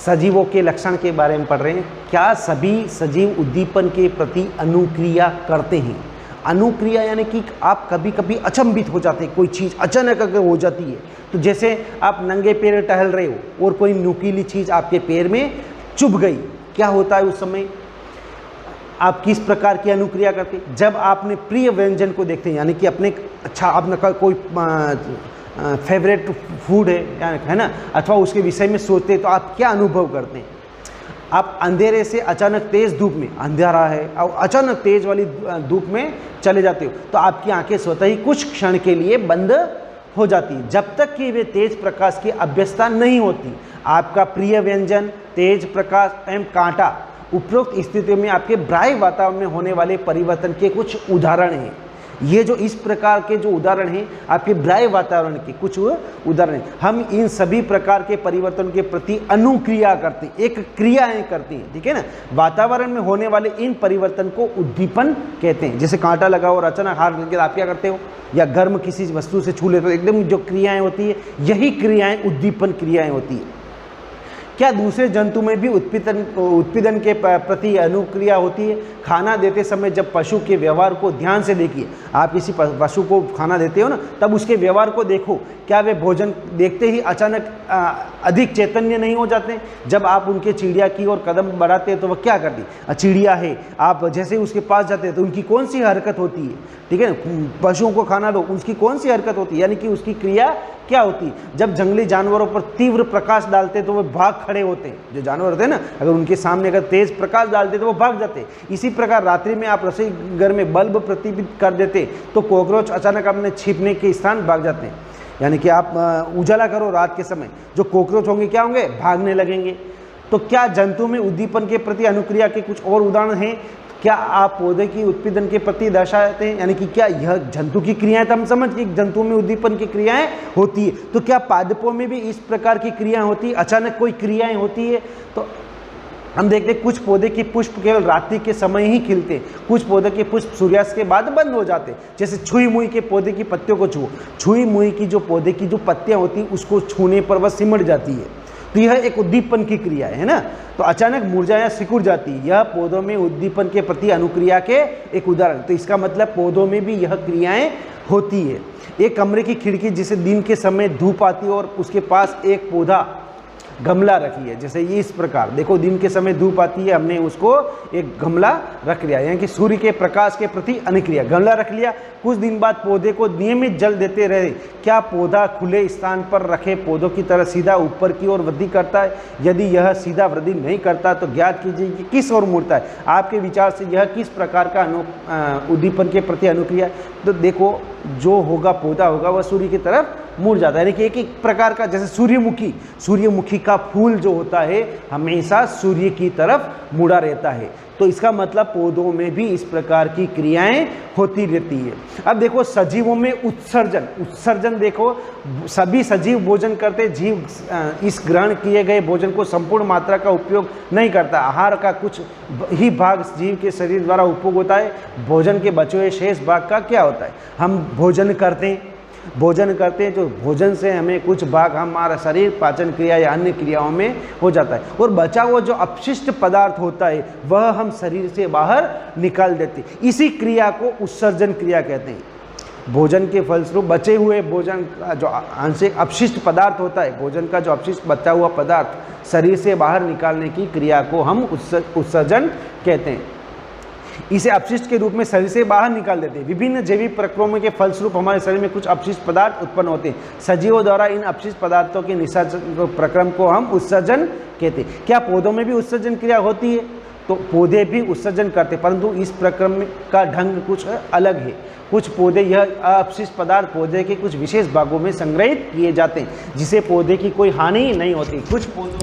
सजीवों के लक्षण के बारे में पढ़ रहे हैं। क्या सभी सजीव उद्दीपन के प्रति अनुक्रिया करते हैं? अनुक्रिया यानी कि आप कभी कभी अचंभित हो जाते हैं, कोई चीज़ अचानक अगर हो जाती है तो जैसे आप नंगे पैर टहल रहे हो और कोई नुकीली चीज़ आपके पैर में चुभ गई, क्या होता है उस समय? आप किस प्रकार की अनुक्रिया करते हैं? जब आपने प्रिय व्यंजन को देखते हैं, यानी कि अपने अच्छा आपने कोई फेवरेट फूड है ना, अथवा उसके विषय में सोचते हैं तो आप क्या अनुभव करते हैं? आप अंधेरे से अचानक तेज़ धूप में, अंधेरा है और अचानक तेज़ वाली धूप में चले जाते हो तो आपकी आंखें स्वतः ही कुछ क्षण के लिए बंद हो जाती है जब तक कि वे तेज प्रकाश की अभ्यस्ता नहीं होती। आपका प्रिय व्यंजन, तेज प्रकाश एवं कांटा उपरोक्त स्थितियों में आपके बाह्य वातावरण में होने वाले परिवर्तन के कुछ उदाहरण हैं। ये जो इस प्रकार के जो उदाहरण हैं आपके बाह्य वातावरण के कुछ उदाहरण हैं। हम इन सभी प्रकार के परिवर्तन के प्रति अनुक्रिया करते हैं, एक क्रियाएं करते हैं, ठीक है ना। वातावरण में होने वाले इन परिवर्तन को उद्दीपन कहते हैं। जैसे कांटा लगा और अचानक हाथ लगे आप क्या करते हो, या गर्म किसी वस्तु से छू लेते हो, एकदम जो क्रियाएं होती है यही क्रियाएं उद्दीपन क्रियाएं होती है। क्या दूसरे जंतु में भी उत्पीड़न के प्रति अनुक्रिया होती है? खाना देते समय जब पशु के व्यवहार को ध्यान से देखिए, आप किसी पशु को खाना देते हो ना, तब उसके व्यवहार को देखो। क्या वे भोजन देखते ही अचानक अधिक चैतन्य नहीं हो जाते? जब आप उनके चिड़िया की ओर कदम बढ़ाते हैं तो वह क्या करती? चिड़िया है, आप जैसे उसके पास जाते हैं तो उनकी कौन सी हरकत होती है, ठीक है ना। पशुओं को खाना दो, उसकी कौन सी हरकत होती है, यानी कि उसकी क्रिया क्या होती है? जब जंगली जानवरों पर तीव्र प्रकाश डालते तो वो भाग खड़े होते हैं। जो जानवर होते हैं ना, अगर उनके सामने अगर तेज प्रकाश डालते तो वो भाग जाते हैं। इसी प्रकार रात्रि में आप रसोई घर में बल्ब प्रतिबिंबित कर देते तो कॉकरोच अचानक अपने छिपने के स्थान भाग जाते हैं। यानी कि आप उजाला करो रात के समय, जो कॉकरोच होंगे क्या होंगे? भागने लगेंगे। तो क्या जंतु में उद्दीपन के प्रति अनुक्रिया के कुछ और उदाहरण हैं? क्या आप पौधे की उत्पीड़न के प्रति दर्शाते हैं? यानी कि क्या यह जंतु की क्रियाएं, तो हम समझ कि जंतु में उद्दीपन की क्रियाएं होती है, तो क्या पादपों में भी इस प्रकार की क्रियाएं होती है? अचानक कोई क्रियाएं होती है? तो हम देखते हैं कुछ पौधे के पुष्प केवल रात्रि के समय ही खिलते, कुछ पौधे के पुष्प सूर्यास्त के बाद बंद हो जाते। जैसे छुई मुई के पौधे की पत्तियों को छुओ, छुई मुई की जो पौधे की जो पत्तियां होती है उसको छूने पर वह सिमट जाती है, तो यह एक उद्दीपन की क्रिया है ना। तो अचानक मुरझा या सिकुड़ जाती है, यह पौधों में उद्दीपन के प्रति अनुक्रिया के एक उदाहरण। तो इसका मतलब पौधों में भी यह क्रियाएं होती है। एक कमरे की खिड़की जिसे दिन के समय धूप आती है और उसके पास एक पौधा गमला रखी है, जैसे ये इस प्रकार देखो, दिन के समय धूप आती है, हमने उसको एक गमला रख लिया, यानी कि सूर्य के प्रकाश के प्रति अनुक्रिया, गमला रख लिया। कुछ दिन बाद पौधे को नियमित जल देते रहे, क्या पौधा खुले स्थान पर रखे पौधों की तरह सीधा ऊपर की ओर वृद्धि करता है? यदि यह सीधा वृद्धि नहीं करता तो ज्ञात कीजिए कि किस ओर मुड़ता है। आपके विचार से यह किस प्रकार का उद्दीपन के प्रति अनुक्रिया? तो देखो, जो होगा पौधा होगा वह सूर्य की तरफ मुड़ जाता है, यानी कि एक प्रकार का, जैसे सूर्यमुखी का फूल जो होता है हमेशा सूर्य की तरफ मुड़ा रहता है। तो इसका मतलब पौधों में भी इस प्रकार की क्रियाएं होती रहती है। अब देखो सजीवों में उत्सर्जन देखो, सभी सजीव भोजन करते, जीव इस ग्रहण किए गए भोजन को संपूर्ण मात्रा का उपयोग नहीं करता। आहार का कुछ ही भाग जीव के शरीर द्वारा उपभोग होता है। भोजन के बचे हुए शेष भाग का क्या होता है? हम भोजन करते हैं, तो भोजन से हमें कुछ भाग हमारा शरीर पाचन क्रिया या अन्य क्रियाओं में हो जाता है, और बचा हुआ जो अपशिष्ट पदार्थ होता है वह हम शरीर से बाहर निकाल देते हैं। इसी क्रिया को उत्सर्जन क्रिया कहते हैं। भोजन के फलस्वरूप बचे हुए भोजन का जो आंशिक अपशिष्ट पदार्थ होता है, भोजन का जो अपशिष्ट बचा हुआ पदार्थ शरीर से बाहर निकालने की क्रिया को हम उत्सर्जन कहते हैं। इसे अपशिष्ट के रूप में शरीर से बाहर निकाल देते हैं। विभिन्न जैविक प्रक्रियाओं के फलस्वरूप हमारे शरीर में कुछ अपशिष्ट पदार्थ उत्पन्न होते हैं। सजीवों द्वारा इन अपशिष्ट पदार्थों के निष्सर्जन प्रक्रम को हम उत्सर्जन कहते हैं। क्या पौधों में भी उत्सर्जन क्रिया होती है? तो पौधे भी उत्सर्जन करते, परंतु इस प्रक्रम का ढंग कुछ अलग है। कुछ पौधे यह अपशिष्ट पदार्थ पौधे के कुछ विशेष भागों में संग्रहित किए जाते हैं, जिससे पौधे की कोई हानि नहीं होती। कुछ पौधों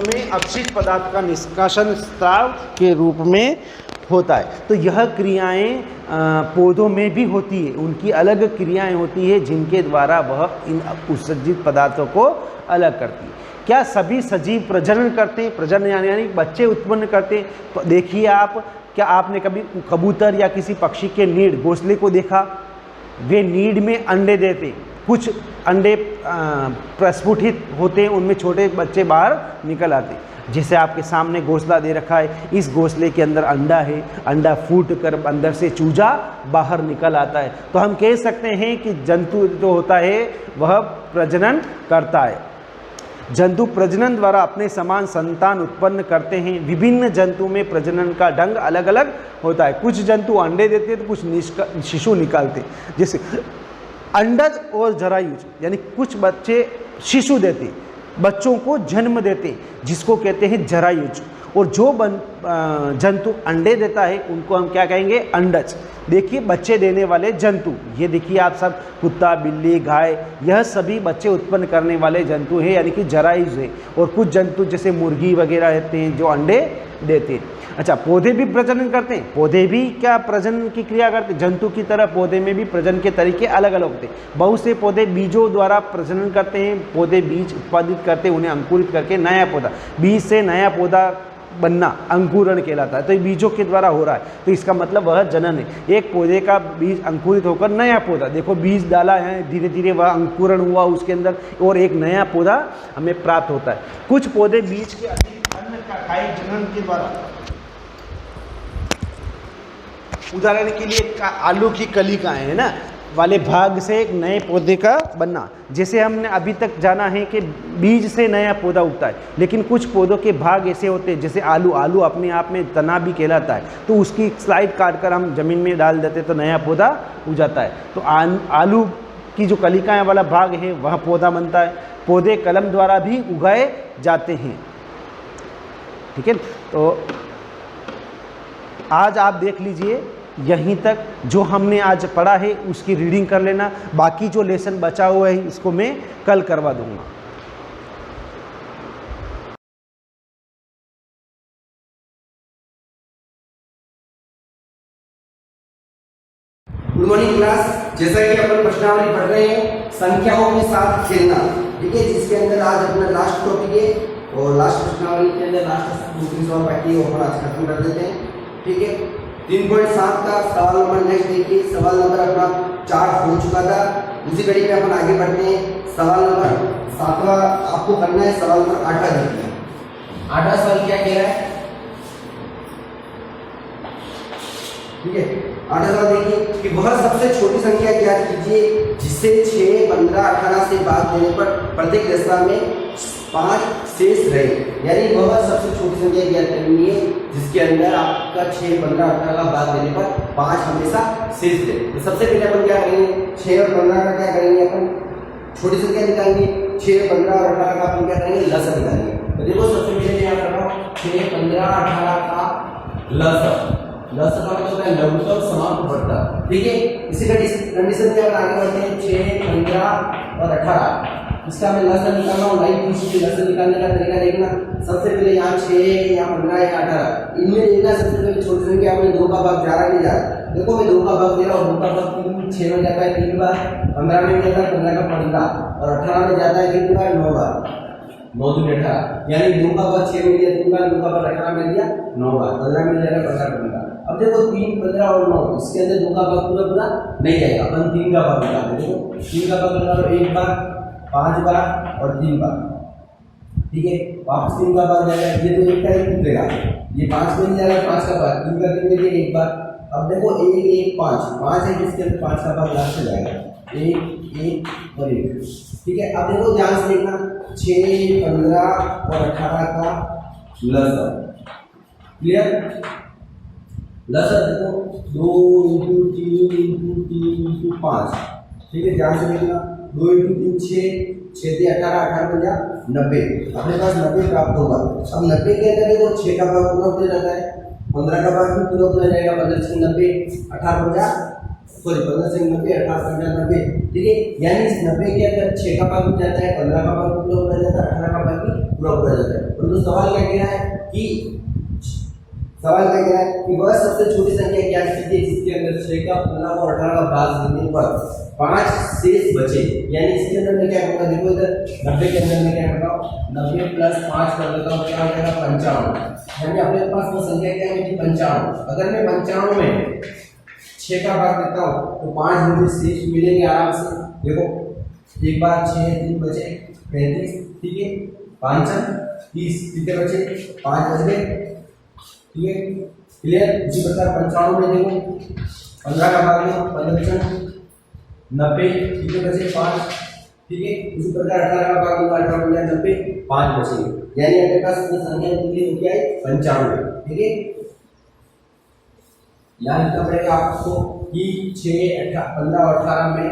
में अपशिष्ट पदार्थ का निष्कासन स्राव के रूप में होता है। तो यह क्रियाएं पौधों में भी होती है, उनकी अलग क्रियाएं होती है जिनके द्वारा वह इन उत्सर्जित पदार्थों को अलग करती है। क्या सभी सजीव प्रजनन करते हैं? प्रजनन यानी बच्चे उत्पन्न करते हैं। तो देखिए आप, क्या आपने कभी कबूतर या किसी पक्षी के नीड़ घोंसले को देखा? वे नीड़ में अंडे देते, कुछ अंडे प्रस्फुटित होते हैं, उनमें छोटे बच्चे बाहर निकल आते हैं। जैसे आपके सामने घोंसला दे रखा है, इस घोंसले के अंदर अंडा है, अंडा फूट कर अंदर से चूजा बाहर निकल आता है। तो हम कह सकते हैं कि जंतु जो होता है वह प्रजनन करता है। जंतु प्रजनन द्वारा अपने समान संतान उत्पन्न करते हैं। विभिन्न जंतु में प्रजनन का ढंग अलग अलग होता है। कुछ जंतु अंडे देते हैं तो कुछ शिशु निकालते हैं। जैसे अंडज और जरायुज, यानी कुछ बच्चे शिशु देते, बच्चों को जन्म देते, जिसको कहते हैं जरायुज। और जो जंतु अंडे देता है उनको हम क्या कहेंगे? अंडज। देखिए बच्चे देने वाले जंतु, ये देखिए आप सब, कुत्ता, बिल्ली, गाय, यह सभी बच्चे उत्पन्न करने वाले जंतु हैं, यानी कि जरायुज है। और कुछ जंतु जैसे मुर्गी वगैरह रहते हैं जो अंडे देते हैं। अच्छा, पौधे भी प्रजनन करते हैं। पौधे भी क्या प्रजनन की क्रिया करते हैं? जंतु की तरह पौधे में भी प्रजनन के तरीके अलग अलग होते हैं। बहुत से पौधे बीजों द्वारा प्रजनन करते हैं। पौधे बीज उत्पादित करते हैं, उन्हें अंकुरित करके नया पौधा, बीज से नया पौधा बनना अंकुरण कहलाता है। तो ये बीजों के द्वारा हो रहा है, तो इसका मतलब वह जनन है। एक पौधे का बीज अंकुरित होकर नया पौधा, देखो बीज डाला है, धीरे धीरे वह अंकुरण हुआ उसके अंदर और एक नया पौधा हमें प्राप्त होता है। कुछ पौधे बीज के अन्न का खाए जनन के द्वारा, उदाहरण के लिए आलू की कली का है ना वाले भाग से एक नए पौधे का बनना। जैसे हमने अभी तक जाना है कि बीज से नया पौधा उगता है, लेकिन कुछ पौधों के भाग ऐसे होते हैं, जैसे आलू अपने आप में तना भी कहलाता है, तो उसकी स्लाइड काटकर हम जमीन में डाल देते तो नया पौधा उग जाता है। तो आलू की जो कलिकाएं वाला भाग है वह पौधा बनता है। पौधे कलम द्वारा भी उगाए जाते हैं। ठीक है, तो आज आप देख लीजिए यहीं तक जो हमने आज पढ़ा है उसकी रीडिंग कर लेना। बाकी जो लेसन बचा हुआ है इसको मैं कल करवा दूंगा। Good morning class. जैसा कि अपन प्रश्नावली पढ़ रहे हैं संख्याओं के साथ खेलना, ठीक है, जिसके अंदर आज अपना लास्ट टॉपिक है और लास्ट प्रश्नावली के अंदर लास्ट दूसरी सवाल बाकी है वो आज खत्म कर देते हैं। ठीक है, 3.7 का सवाल नंबर नेक्स्ट देखिए। सवाल नंबर अपना 4 हो चुका था, उसी कड़ी में अपन आगे बढ़ते हैं। सवाल नंबर 7वां आपको करना है। सवाल नंबर 8वां देखिए। 8वां सवाल क्या कह रहा है? ठीक है, 8वां सवाल देखिए कि वह सबसे छोटी संख्या ज्ञात कीजिए जिससे 6, 15, 18 से भाग देने पर प्रत्येक दशा में 5 शेष रहे। यानी वह सबसे छोटी संख्या ज्ञात करनी है जिसके अंदर आपका 6, 15, 18 का भाग देने पर 5 हमेशा शेष रहे। तो सबसे पहले अपन क्या करेंगे? 6 और 15 का क्या करेंगे? अपन छोटी संख्या निकालेंगे। 6, 15 और 18 का अपन क्या करेंगे? लसाअ निकालेंगे। तो देखो सबसे पहले यहाँ कर रहा हूँ 6, 15, 18 का लसाअ का मतलब है लघुत्तम समाप्त बढ़ता। ठीक है, इसी कंडीशन में अपन आगे बढ़ते हैं। 6, 15 और 18 इसका मैं लसाअ निकाल रहा हूँ। लाइन से लसाअ निकालने का तरीका देखना। सबसे पहले यहाँ 6 यहाँ 15 या 18 इनमें देखना। सबसे पहले छोटी संख्या में 2 का भाग जा रहा नहीं जा रहा। देखो मैं 2 का भाग दे रहा हूँ। 2 का भाग 6 में जाता है 3 बार, 15 में जाता है 15 का 15 और 18 में जाता है कितनी बार? 9 बार। 9 दूनी 18, यानी 2 का भाग 6 में दिया 3 बार, 2 का भाग 18 में दिया 9 बार, 15 में जाएगा 15। अब देखो 3, 15 और 9 इसके अंदर 2 का भाग पूरा नहीं जाएगा। अपन 3 का भाग निकालते हैं। देखो 3 का भाग लगा लो 1 बार, 5 बार और 3 बार। ठीक है, वापस 3 का भाग जाएगा। ये तो 1 का ही टूटेगा, ये 5 में नहीं जाएगा 5 का भाग, 3 का 3 में दिया 1 बार। अब देखो 1 1 5 5 है जिसके अंदर 5 का भाग लास्ट में जाएगा 1 1 और 1। ठीक है, अब देखो ध्यान से देखना 6 15 और 18 का लसा। क्लियर? लसा देखो 2 × 3 × 3 × 5। ठीक है, ध्यान से देखना 2 × 3 6 6 से 18 18 बन गया 90। अपने पास 90 प्राप्त होगा। अब 90 के अंदर देखो 6 का भाग पूरा हो जाता है, 15 का भाग भी पूरा हो जाएगा, 15 से 90 18 बन गया, सॉरी 15 से 90 18 बन गया 90। ठीक है, यानी इस 90 के अंदर 6 का भाग हो जाता है, 15 का भाग पूरा हो जाता है, 18 का भाग भी पूरा हो जाता है। तो सवाल क्या कह रहा है कि वह सबसे छोटी संख्या ज्ञात कीजिए जिसके अंदर 6 का 15 और 18 का भाग देने पर 5 शेष बचे। यानी इसके अंदर मैं क्या करूंगा, देखो इधर 90 के अंदर मैं क्या करता हूँ, 90 + 5 कर देता हूँ, क्या हो जाएगा 95। यानी अपने पास वो संख्या क्या है कि 95। अगर मैं 95 में 6 का भाग देता हूँ तो 5 मुझे शेष मिलेंगे आराम से। देखो एक बार 6 3 बचे 35। ठीक है, 5 30 कितने बचे 5 बच गए। ठीक है, क्लियर? इसी प्रकार 95 में देखो 15 का भाग में 15 90 कितने बचे 5। ठीक है, इसी प्रकार 18 का भाग में 18 बन गया 90 5 बचे। यानी अपने पास संख्या कितनी हो गया है 95। ठीक है, याद रखना पड़ेगा आपको कि 6 15 और 18 में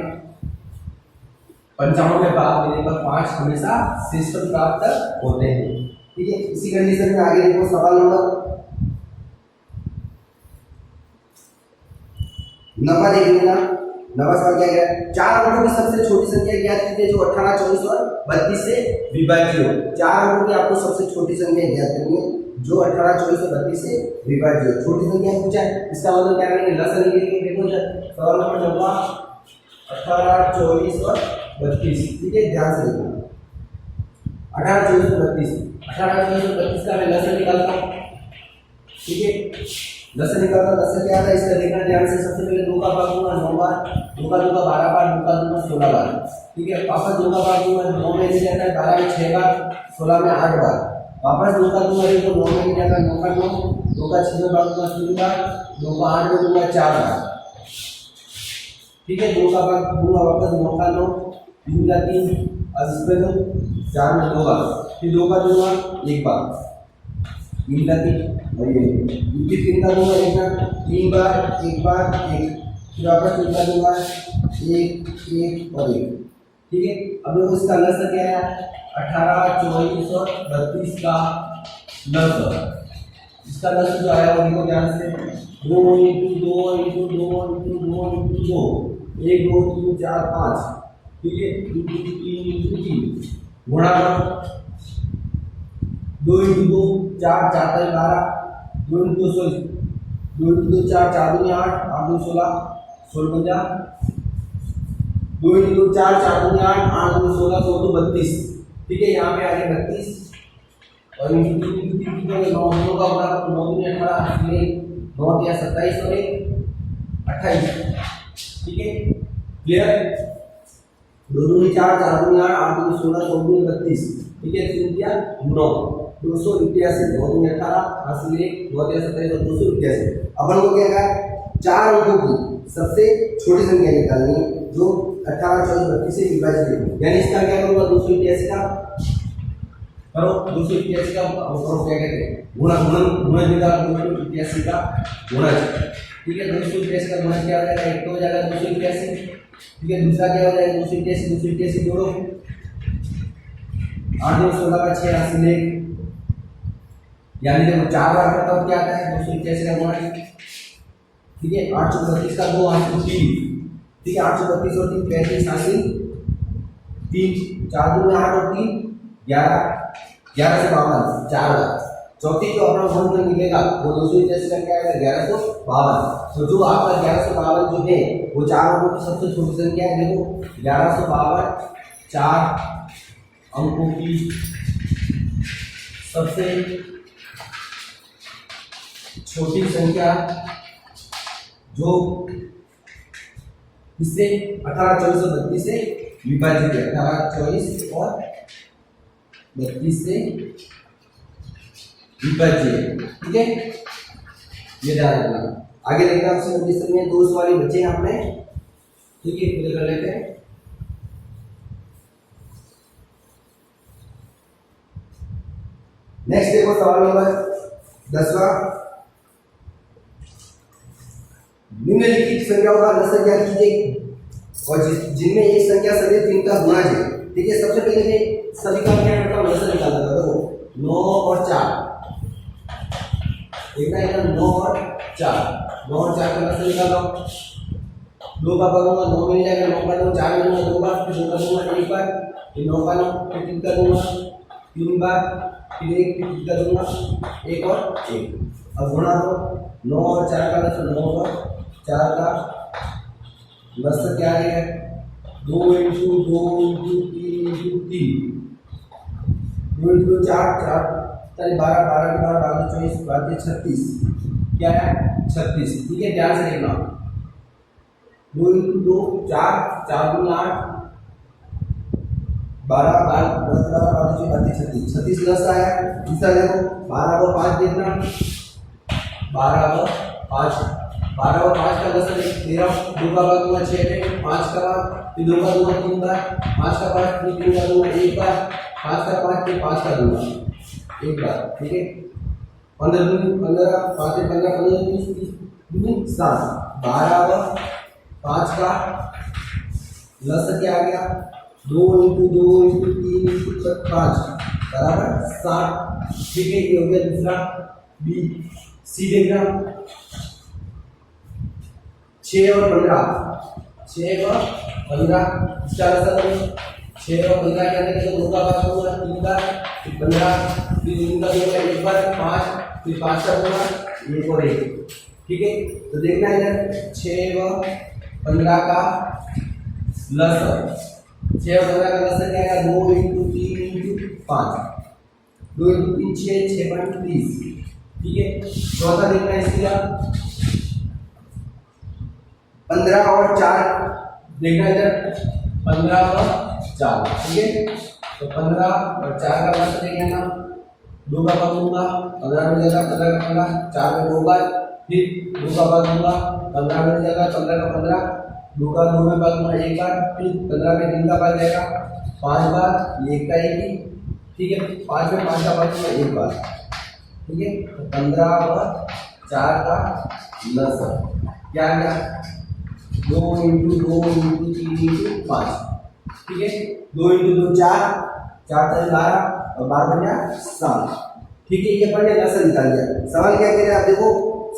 95 में भाग देने पर 5 हमेशा सिस्टम प्राप्त होते हैं। ठीक है, इसी कंडीशन में आगे देखो सवाल नंबर 9 देख लेना। 9 सवाल क्या है, 4 अंकों की सबसे छोटी संख्या ज्ञात कीजिए जो 18 24 और 32 से विभाज्य हो। 4 अंकों की आपको सबसे छोटी संख्या ज्ञात करनी है जो 18 24 और 32 से विभाज्य हो। छोटी संख्या पूछा है, इसका मतलब क्या करेंगे, लसन निकालेंगे। देखो सवाल नंबर 9 18 24 और 32। ठीक है, ध्यान से देखना 18 24 और 32 का मैं लसन निकालता हूँ। ठीक है, लसन निकालता हूँ, लसन क्या आता है इसका देखना ध्यान से। सबसे पहले 2 का भाग दूंगा 9 बार, 2 का 12 बार, 2 का 16 बार। ठीक है, वापस 2 का भाग दूंगा 9 में नहीं जाता है, 12 में 6 बार, 16 में 8 बार। वापस 2 का दूंगा देखो 9 में नहीं जाता, 9 का 9, 2 का 6 में भाग दूंगा 3 बार, 2 का 8 में दूंगा 4 बार। ठीक है, 2 का भाग दूंगा वापस 9 का 9, 3 का 3, अब इसमें दो 4 में 2 बार, फिर 2 का दूंगा 1 बार, 3 का 3 और ये 3 का दूंगा 1 बार, 3 बार 1 बार 1, फिर वापस 3 का दूंगा 1 1 और 1। ठीक है, अब देखो इसका लस क्या है 18 24 और 32 का लस। इसका लस जो आया वो देखो ध्यान से 2 × 2 × 2 × 2 × 2 1 2 3 4 5। ठीक है, 2 3 × 3 गुणा करो 2 × 2 4 4 12, 2 × 2 16, 2 × 2 4 4 2 8 8 2 16 16 बन जा, 2 × 2 4 4 2 8 8 2 16 16 32। ठीक है, यहाँ पे आ गया 32 और 3 9 का बड़ा 9 2 18 इसलिए 9 क्या 27 और 28। ठीक है, क्लियर? 2 2 4 4 2 8 8 2 16 16 32। ठीक है, 3 क्या 9 281 2 2 18 इसलिए 2 क्या 27 और 281। अपन को क्या है 4 अंकों की सबसे छोटी संख्या निकालनी है जो 18 24 32 से विभाजित है। यानी इसका क्या करूंगा 281 का करो, 281 का करो क्या कहते हैं गुणा गुणा निकाल 281 का गुणा। ठीक है, 281 का गुणा क्या हो जाएगा, एक तो हो जाएगा 281। ठीक है, दूसरा क्या हो जाएगा 281 जोड़ो 8 2 16 का 6 इसलिए यानी देखो 4 बार करता हूँ क्या आता है 281 का गुणा। ठीक है, 832 का 2 8 3। ठीक है, 832 और 3 35 हासिल 3 4 2 8 और 3 11 11 से 52 4 बार। चौथी जो अपना गुण में मिलेगा वो 281 का क्या आएगा 1152। तो जो आपका 1152 जो है वो 4 अंकों की सबसे छोटी संख्या है। देखो 1152 4 अंकों की सबसे छोटी संख्या जो इससे 18 24 और 32 से विभाजित है। 18 24 और 32 से विभाज्य है। ठीक है, ये ध्यान रखना। आगे देखते हैं ऑप्शन कंडीशन में 2 सवाल बचे हैं आपने, ठीक है, पूरे कर लेते हैं। नेक्स्ट देखो सवाल नंबर 10वां, निम्नलिखित संख्याओं का लसर ज्ञात कीजिए और जिनमें एक संख्या सभी 3 का गुणा है, ठीक है। सबसे पहले मैं सभी का क्या करता हूँ, लसर निकालता हूँ। देखो 9 और 4, एक ना 9 और 4 का लसर निकालो। 2 का करूँगा 9 मिल जाएगा, 9 का 9 4 मिलूंगा 2 बार, फिर 2 का दूंगा 1 बार, फिर 9 का 9 फिर 3 का दूंगा 3 बार, फिर 1 फिर 3 का दूंगा 1 और 1। अब गुणा दो 9 और 4 का लसर, 9 और 4 का लसर क्या है, 2 × 2 × 3 × 3, 2 × 4 4 12 12 के बाद 24 12 36, क्या है 36, ठीक है। ध्यान से देखना, 2 × 2 4 4 × 8 12 10 12 36 10 आया। दूसरा देखो 12 और 5 देखना, 12 और 5 का लसर 13, 2 का बाद दूंगा 6 पे, 5 का बाद फिर 2 का दूंगा 3 बार, 5 का बाद फिर 3 का दूंगा 1 बार, 5 का बाद फिर 5 का दूंगा 1 बार, ठीक है। 15 15 5 15 15 20 30 7 12 और 5 का लसर क्या आ गया, 2 × 2 × 3 × 5 बराबर 60, ठीक है। ये हो गया दूसरा। बी सी देखना, 6 और 15 इसका लसर 6 और 15 क्या देखेंगे, 2 का बाद होगा 3 बार, फिर 15 फिर 3 का दूंगा 1 बार, 5 फिर 5 का दूंगा 1 और 1, ठीक है। तो देखना इधर 6 और 15 का लसर, 6 और 15 का लसर क्या है, 2 × 3 × 5, 2 × 3 6 6 × 30, ठीक है। चौथा देखना है इसका 15 और 4 देखना इधर, 15 और 4, ठीक है। तो 15 और 4 का लसर देखना, 2 का बाद दूंगा 15 मिल जाएगा, 15 का 15 4 में 2 बार, फिर 2 का बाद दूंगा 15 मिल जाएगा, 15 का 15 2 का 2 में बाद दूंगा 1 बार, फिर 15 में 3 का बाद जाएगा 5 बार, 1 का 1 ही, ठीक है। 5 में 5 का बाद दूंगा 1 बार, ठीक है। तो 15 और 4 का लसर क्या आ गया, 2 × 2 × 3 × 5, ठीक है। 2 × 2 4 4 × 12 और 12 बन गया 7, ठीक है। ये अपन ने लसर निकाल लिया। सवाल क्या कह रहे हैं आप देखो,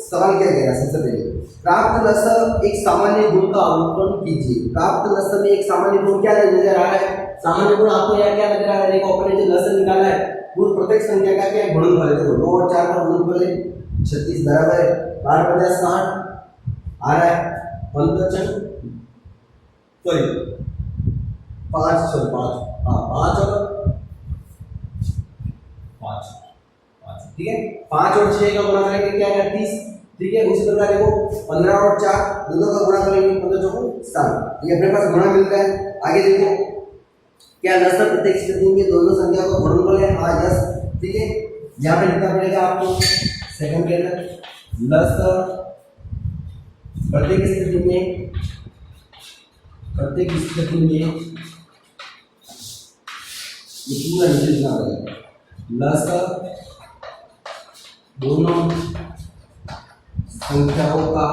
सवाल क्या कह रहा है, सबसे पहले प्राप्त लसर एक सामान्य गुण का अवलोकन कीजिए। प्राप्त लसर में एक सामान्य गुण क्या नजर आ रहा है, सामान्य गुण आपको यहाँ क्या नजर आ रहा है, देखो अपने जो लसर निकाला है वो प्रत्येक संख्या का क्या गुणनफल है। देखो 9 और 4 का गुणनफल है 36 बराबर है 12 × 60 आ रहा है 15 सॉरी 5 और 5, ठीक है। 5 और 6 का गुणा करेंगे क्या है 30, ठीक है। उसी प्रकार देखो 15 और 4 दोनों का गुणा करेंगे 15 चौको 60, ये अपने पास गुणा मिल रहा है। आगे देखो क्या लसर प्रत्येक स्थिति में दोनों संख्या का गुणनफल है, हाँ यस, ठीक है। यहाँ पे लिखना पड़ेगा आपको सेकंड के अंदर, लसर प्रत्येक स्थिति में ये पूरा नीचे लिखना पड़ेगा, लसर दोनों संख्याओं का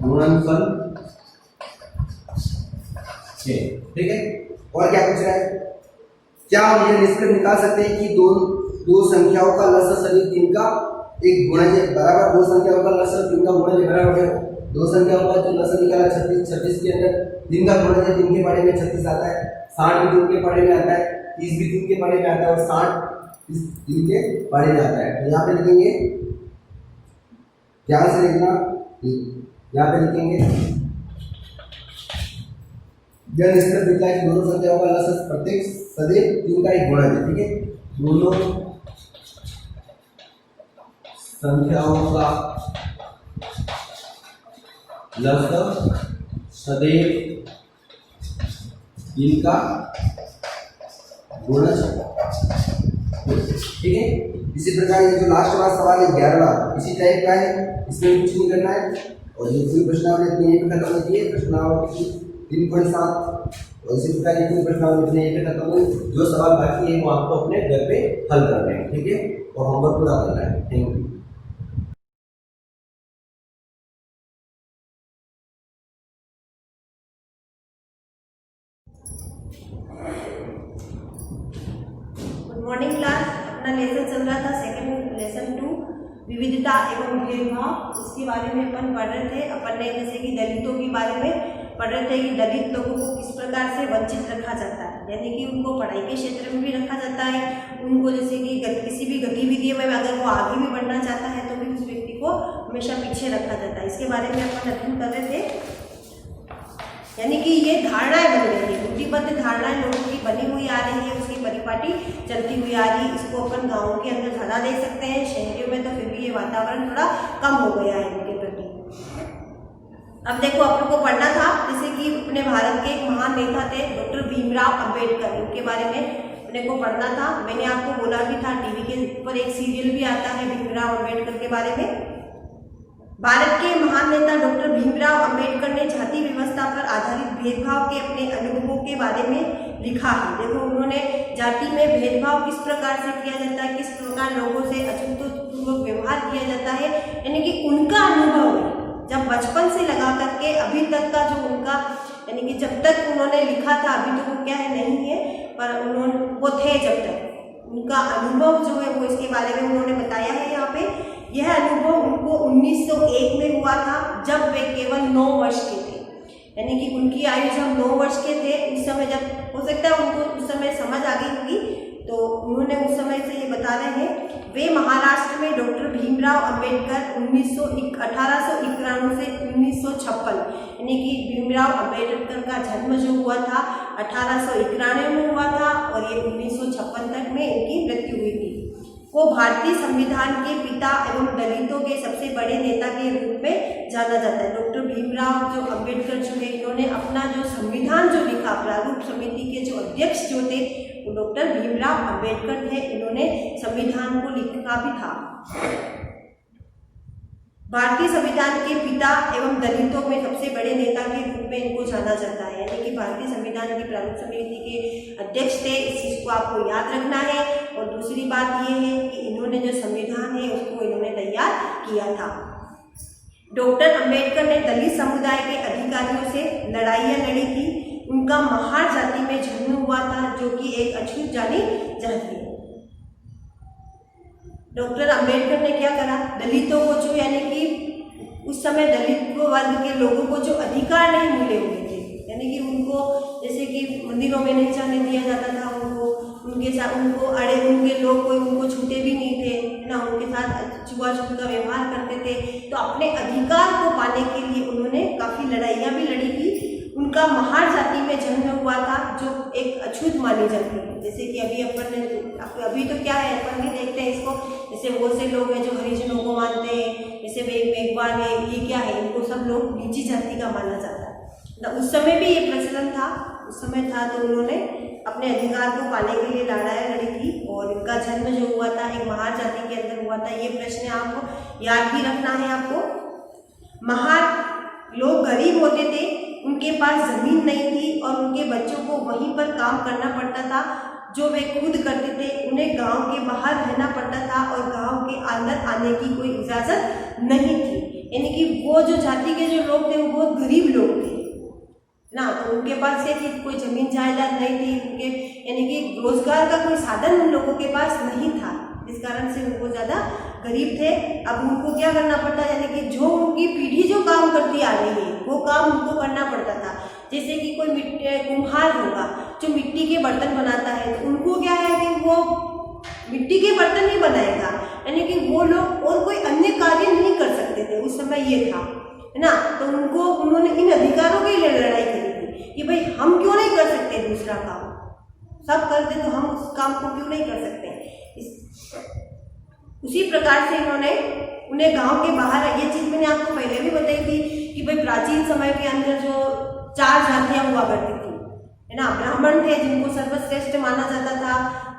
गुणनफल है, ठीक है। और क्या पूछ रहा है, क्या हम यह निष्कर्ष निकाल सकते हैं कि दो संख्याओं का लसर सभी 3 का एक गुणज है बराबर, 2 संख्याओं का लसर 3 का गुणज है बराबर है। 2 संख्याओं का जो लसर निकाला 36 के अंदर 3 का गुणज है, 3 के पढ़े में 36 आता है, 60 भी 3 के पढ़े में आता है, 30 भी 3 के पढ़े में आता है और 60 3 के पढ़े में आता है। तो यहाँ पे लिखेंगे, ध्यान से देखना, यहाँ पे लिखेंगे यह निष्कर्ष निकला कि दोनों संख्याओं का लसर प्रत्येक सदैव 3 का एक गुणज है, ठीक है। दोनों संख्याओं का लसर सदैव 3 का गुणज, ठीक है। इसी प्रकार ये जो लास्ट वाला सवाल है 11वां, इसी टाइप का है, इसमें कुछ नहीं करना है। और ये पूरी प्रश्नावली अपने यहीं पे खत्म होती है, प्रश्नावली 3.7। और इसी प्रकार ये पूरी प्रश्नावली अपने यहीं पे खत्म हुई। जो सवाल बाकी है वो आपको अपने घर पे हल करने हैं, ठीक है, और होमवर्क पूरा करना है। Thank you. Good morning class. अपना लेसन चल रहा था सेकंड लेसन 2 विविधता एवं भेदभाव, इसके बारे में अपन पढ़ रहे थे। अपन ने जैसे कि दलितों के बारे में पढ़ रहे थे कि दलित लोगों को किस प्रकार से वंचित रखा जाता है, यानी कि उनको पढ़ाई के क्षेत्र में भी रखा जाता है, उनको जैसे कि किसी भी गतिविधि में अगर वो आगे भी बढ़ना चाहता है तो भी उस व्यक्ति को हमेशा पीछे रखा जाता है। इसके बारे में अपन अध्ययन कर रहे थे, यानी कि ये धारणाएं बन रही है, रूढ़िबद्ध धारणाएं लोगों की बनी हुई आ रही है, उसकी परिपाटी चलती हुई आ रही है। इसको अपन गाँव के अंदर ज़्यादा देख सकते हैं, शहरों में तो फिर भी ये वातावरण थोड़ा कम हो गया है इनके प्रति। अब देखो अपन को पढ़ना था, जैसे कि अपने भारत के एक महान नेता थे डॉक्टर भीमराव अंबेडकर, इनके बारे में अपने को पढ़ना था। मैंने आपको बोला भी था टीवी के ऊपर एक सीरियल भी आता है भीमराव अंबेडकर के बारे में। भारत के महान नेता डॉक्टर भीमराव अंबेडकर ने जाति व्यवस्था पर आधारित भेदभाव के अपने अनुभवों के बारे में लिखा है। देखो उन्होंने जाति में भेदभाव किस प्रकार से किया जाता है, किस प्रकार लोगों से अछूतपूर्वक व्यवहार किया जाता है, यानी कि उनका अनुभव है जब बचपन से लगा करके अभी तक का जो उनका, यानी कि जब तक उन्होंने लिखा था, अभी तो वो क्या है नहीं है, पर उन्होंने वो थे जब तक, उनका अनुभव जो है वो इसके बारे में उन्होंने बताया है यहाँ पे। यह अनुभव उनको 1901 में हुआ था, जब वे केवल 9 वर्ष के थे, यानी कि उनकी आयु जब 9 वर्ष के थे, उस समय जब हो सकता है उनको उस समय समझ आ गई होगी, तो उन्होंने उस समय से ये बता रहे हैं। वे महाराष्ट्र में डॉक्टर भीमराव अंबेडकर 1891 से 1956, यानी कि भीमराव अंबेडकर का जन्म जो हुआ था 1891 में हुआ था और ये 1956 तक में इनकी मृत्यु हुई थी। वो भारतीय संविधान के पिता एवं दलितों के सबसे बड़े नेता के रूप में जाना जाता है। डॉक्टर भीमराव जो अंबेडकर जो है, इन्होंने अपना जो संविधान जो लिखा, प्रारूप समिति के जो अध्यक्ष जो थे वो डॉक्टर भीमराव अंबेडकर थे, इन्होंने संविधान को लिखा भी था। भारतीय संविधान के पिता एवं दलितों में सबसे बड़े नेता के रूप में इनको जाना जाता है, यानी कि भारतीय संविधान की प्रारूप समिति के अध्यक्ष थे। इस चीज़ को आपको याद रखना है। और दूसरी बात ये है कि इन्होंने जो संविधान है उसको इन्होंने तैयार किया था। डॉक्टर अंबेडकर ने दलित समुदाय के अधिकारियों से लड़ाइयाँ लड़ी थी। उनका महार जाति में जन्म हुआ था, जो कि एक अछूत जानी जाती है। डॉक्टर अंबेडकर ने क्या करा, दलितों को जो, यानी कि उस समय दलित वर्ग के लोगों को जो अधिकार नहीं मिले हुए थे, यानी कि उनको जैसे कि मंदिरों में नहीं जाने दिया जाता था, उनको उनके साथ उनको उनके लोग कोई उनको छूते भी नहीं थे ना, उनके साथ छुआछूत का व्यवहार करते थे। तो अपने अधिकार को पाने के लिए उन्होंने काफ़ी लड़ाइयाँ भी लड़ी थी। उनका महार जाति में जन्म हुआ था, जो एक अछूत मानी जाती है। जैसे कि अभी तो क्या है, अपन भी देखते हैं इसको, जैसे बहुत से लोग हैं जो हरिजनों को मानते हैं, जैसे मेघवाल है, ये क्या है, इनको सब लोग नीची जाति का माना जाता है। तो उस समय भी ये प्रचलन था, उस समय था, तो उन्होंने अपने अधिकार को पाने के लिए लड़ाइयाँ लड़ी थी। और इनका जन्म जो हुआ था एक महार जाति के अंदर हुआ था। ये प्रश्न आपको याद भी रखना है। आपको महार लोग गरीब होते थे, उनके पास ज़मीन नहीं थी और उनके बच्चों को वहीं पर काम करना पड़ता था जो वे खुद करते थे। उन्हें गांव के बाहर रहना पड़ता था और गांव के अंदर आने की कोई इजाज़त नहीं थी। यानी कि वो जो जाति के जो लोग थे वो बहुत गरीब लोग थे ना, तो उनके पास ये थी कोई ज़मीन जायदाद नहीं थी, उनके यानी कि रोजगार का कोई साधन उन लोगों के पास नहीं था, इस कारण से वो ज़्यादा गरीब थे। अब उनको क्या करना पड़ता, यानी कि जो उनकी पीढ़ी जो काम करती आ रही है वो काम उनको करना पड़ता था। जैसे कि कोई कुम्हार होगा जो मिट्टी के बर्तन बनाता है, तो उनको क्या है कि वो मिट्टी के बर्तन नहीं बनाएगा, यानी कि वो लोग और कोई अन्य कार्य नहीं कर सकते थे, उस समय ये था, है ना। तो उन्होंने इन अधिकारों के लिए लड़ाई करी थी कि भाई हम क्यों नहीं कर सकते दूसरा काम, सब करते तो हम उस काम को क्यों नहीं कर सकते। उसी प्रकार से इन्होंने उन्हें गांव के बाहर, ये चीज़ मैंने आपको पहले भी बताई थी कि भाई प्राचीन समय के अंदर जो 4 जातियाँ हुआ करती थी, है ना। ब्राह्मण थे जिनको सर्वश्रेष्ठ माना जाता था,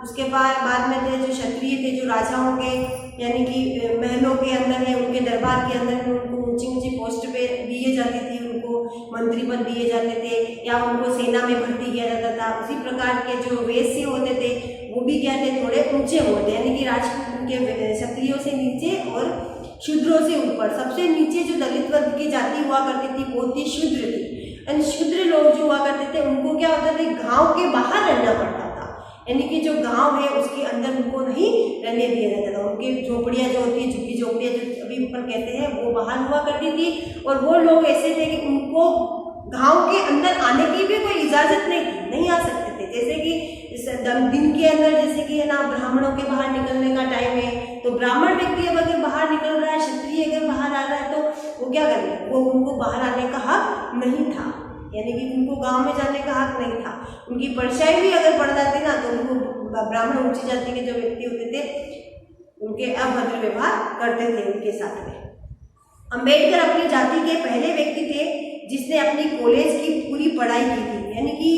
उसके बाद में थे जो क्षत्रिय थे, जो राजाओं के यानी कि महलों के अंदर है, उनके दरबार के अंदर उनको ऊंची ऊंची पोस्ट पे दिए जाती थी, उनको मंत्री पद दिए जाते थे या उनको सेना में भर्ती किया जाता था। उसी प्रकार के जो वैश्य होते थे वो भी क्या थे, थोड़े ऊंचे होते, यानी कि राजपूत उनके क्षत्रियों से नीचे और शूद्रों से ऊपर। सबसे नीचे जो दलित वर्ग की जाति हुआ करती थी वो थी शूद्र थी। एंड शूद्र लोग जो हुआ करते थे उनको क्या होता था, गांव के बाहर रहना पड़ता था, यानी कि जो गांव है उसके अंदर उनको नहीं रहने दिया जाता था। उनकी झोपड़ियाँ जो होती है, झुग्गी झोपड़ियाँ जो अभी ऊपर कहते हैं, वो बाहर हुआ करती थी। और वो लोग ऐसे थे कि उनको गांव के अंदर आने की भी कोई इजाज़त नहीं आ सकते थे। जैसे कि दिन के अंदर जैसे कि है ना, ब्राह्मणों के बाहर निकलने का टाइम है तो ब्राह्मण व्यक्ति अगर बाहर निकल रहा है, क्षत्रिय अगर बाहर आ रहा है तो वो क्या करेंगे, वो उनको बाहर आने का हक नहीं था, यानी कि उनको गांव में जाने का हक नहीं था। उनकी परछाई भी अगर पड़ जाती ना तो उनको ब्राह्मण ऊंची जाति के जो व्यक्ति होते थे उनके अभद्र व्यवहार करते थे उनके साथ में। अंबेडकर अपनी जाति के पहले व्यक्ति थे जिसने अपनी कॉलेज की पूरी पढ़ाई की थी, यानी कि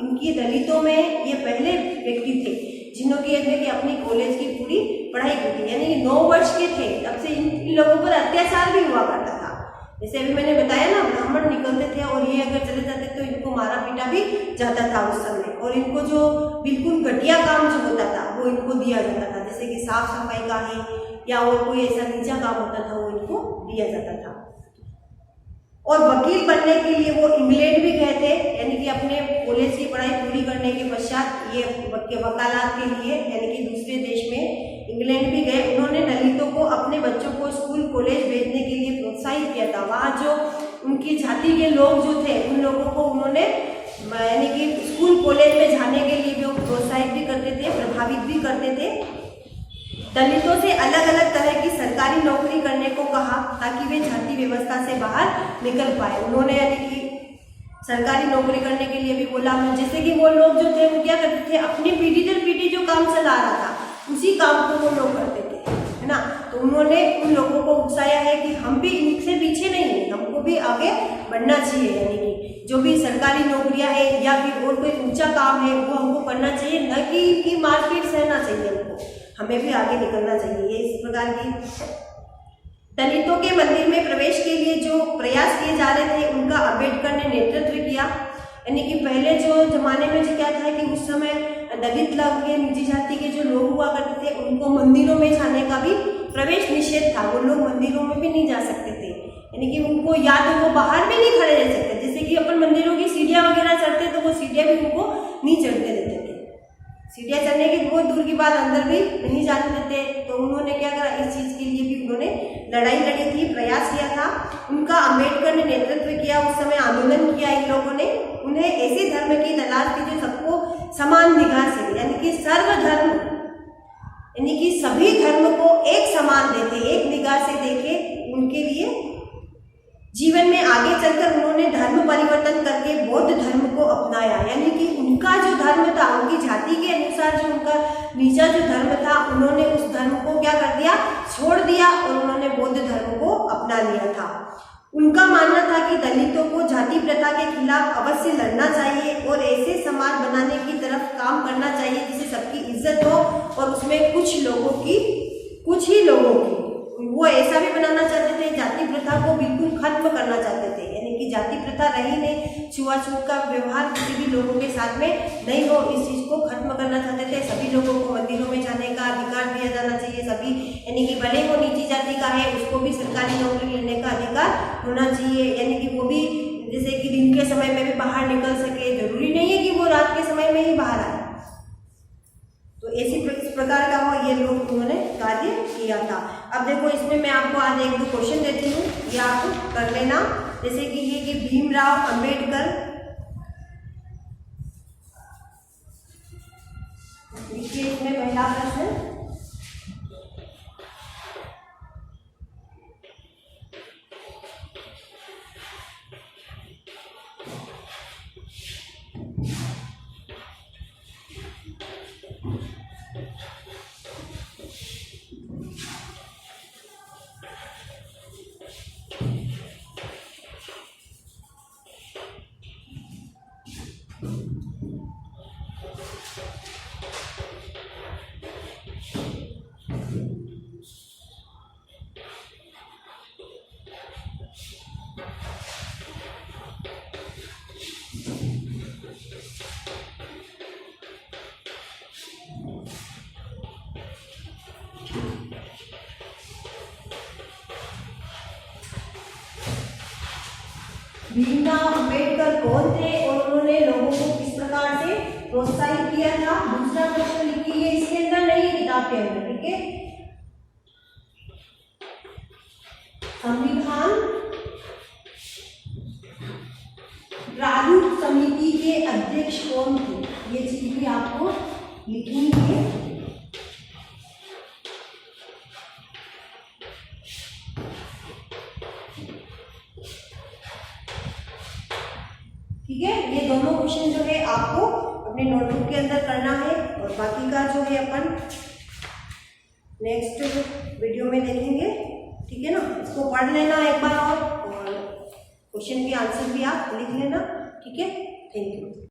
इनकी दलितों में ये पहले व्यक्ति थे जिन्होंने ये थे कि अपनी कॉलेज की पूरी पढ़ाई की थी, यानी कि 9 वर्ष के थे तब से इन लोगों पर अत्याचार भी हुआ करता था। जैसे अभी मैंने बताया ना, ब्राह्मण निकलते थे और ये अगर चले जाते तो इनको मारा पीटा भी जाता था उस समय, और इनको जो बिल्कुल घटिया काम जो होता था वो इनको दिया जाता था, जैसे कि साफ सफाई का ही या और कोई ऐसा नीचा काम होता था वो इनको दिया जाता था। और वकील बनने के लिए वो इंग्लैंड भी गए थे, यानी कि अपने कॉलेज की पढ़ाई पूरी करने के पश्चात ये वकालत के लिए यानी कि दूसरे देश में इंग्लैंड भी गए। उन्होंने दलितों को अपने बच्चों को स्कूल कॉलेज भेजने के लिए प्रोत्साहित किया था। वहाँ जो उनकी जाति के लोग जो थे उन लोगों को उन्होंने यानी कि स्कूल कॉलेज में जाने के लिए भी वो प्रोत्साहित भी करते थे, प्रभावित भी करते थे। दलितों से अलग अलग तरह की सरकारी नौकरी करने को कहा ताकि वे जाति व्यवस्था से बाहर निकल पाए। उन्होंने यानी कि सरकारी नौकरी करने के लिए भी बोला। जैसे कि वो लोग जो थे वो क्या करते थे, अपनी पीढ़ी दर पीढ़ी जो काम चला रहा था उसी काम को वो लोग करते थे, है ना। तो उन्होंने उन लोगों को उकसाया है कि हम भी इनसे पीछे नहीं हैं, हमको भी आगे बढ़ना चाहिए, यानी कि जो भी सरकारी नौकरियां है या फिर और कोई ऊंचा काम है वो हमको करना चाहिए, न कि इनकी मारपीट सहना चाहिए हमको, हमें भी आगे निकलना चाहिए। ये इस प्रकार की दलितों के मंदिर में प्रवेश के लिए जो प्रयास किए जा रहे थे उनका अम्बेडकर ने नेतृत्व किया। यानी कि पहले जो जमाने में जो क्या था कि उस समय दलित लोग के निजी जाति के जो लोग हुआ करते थे उनको मंदिरों में जाने का भी प्रवेश निषेध था, वो लोग मंदिरों में भी नहीं जा सकते थे, यानी कि उनको या तो वो बाहर भी नहीं खड़े रह सकते, जैसे कि अपन मंदिरों की सीढ़ियाँ वगैरह चढ़ते तो वो सीढ़ियाँ भी उनको नहीं चढ़ते देते थे, सीढ़ियाँ चढ़ने की बहुत दूर की बात अंदर भी नहीं जाने देते। तो उन्होंने क्या करा, इस चीज़ के लिए भी उन्होंने लड़ाई लड़ी थी, प्रयास किया था। उनका अम्बेडकर ने नेतृत्व किया, उस समय आंदोलन किया इन लोगों ने। उन्हें ऐसे धर्म की तलाश थी जो सबको समान निगाह से, यानी कि सर्वधर्म, यानी कि सभी धर्म को एक समान देखे, एक निगाह से देखे, उनके लिए जीवन में आगे चलकर उन्होंने धर्म परिवर्तन करके बौद्ध धर्म को अपनाया। यानी कि उनका जो धर्म था, उनकी जाति के अनुसार जो उनका निजा जो धर्म था, उन्होंने उस धर्म को क्या कर दिया, छोड़ दिया और उन्होंने बौद्ध धर्म को अपना लिया था। उनका मानना था कि दलितों को जाति प्रथा के खिलाफ अवश्य लड़ना चाहिए और ऐसे समाज बनाने की तरफ काम करना चाहिए जिससे सबकी इज्जत हो और उसमें कुछ ही लोगों की वो ऐसा भी बनाना चाहते थे, जाति प्रथा को बिल्कुल खत्म करना चाहते थे, यानी कि जाति प्रथा रही नहीं, छुआछूत का व्यवहार किसी भी लोगों के साथ में नहीं हो, इस चीज़ को खत्म करना चाहते थे। सभी लोगों को मंदिरों में जाने का अधिकार दिया जाना चाहिए, सभी, यानी कि भले वो नीची जाति का है उसको भी सरकारी नौकरी लेने का अधिकार होना चाहिए, यानी कि वो भी जैसे कि दिन के समय में भी बाहर निकल सके, जरूरी नहीं है कि वो रात के समय में ही बाहर आए। तो इस प्रकार का वो ये लोग उन्होंने कार्य किया था। अब देखो इसमें मैं आपको आज 1-2 क्वेश्चन देती हूँ, ये आप कर लेना। जैसे कि ये कि भीमराव अंबेडकर, देखिए इसमें पहला प्रश्न, भीमराव अम्बेडकर कौन थे और उन्होंने लोगों को किस प्रकार से प्रोत्साहित किया था। दूसरा क्वेश्चन लिखिए, इसके अंदर नहीं है किताब के अंदर, ठीक है। संविधान प्रारूप समिति के अध्यक्ष कौन थे, ये चीज भी आपको लिखनी है। ठीक है, ये दोनों क्वेश्चन जो है आपको अपने नोटबुक के अंदर करना है और बाकी का जो है अपन नेक्स्ट वीडियो में देखेंगे, ठीक है ना। इसको पढ़ लेना एक बार और क्वेश्चन के आंसर भी आप लिख लेना, ठीक है। Thank you.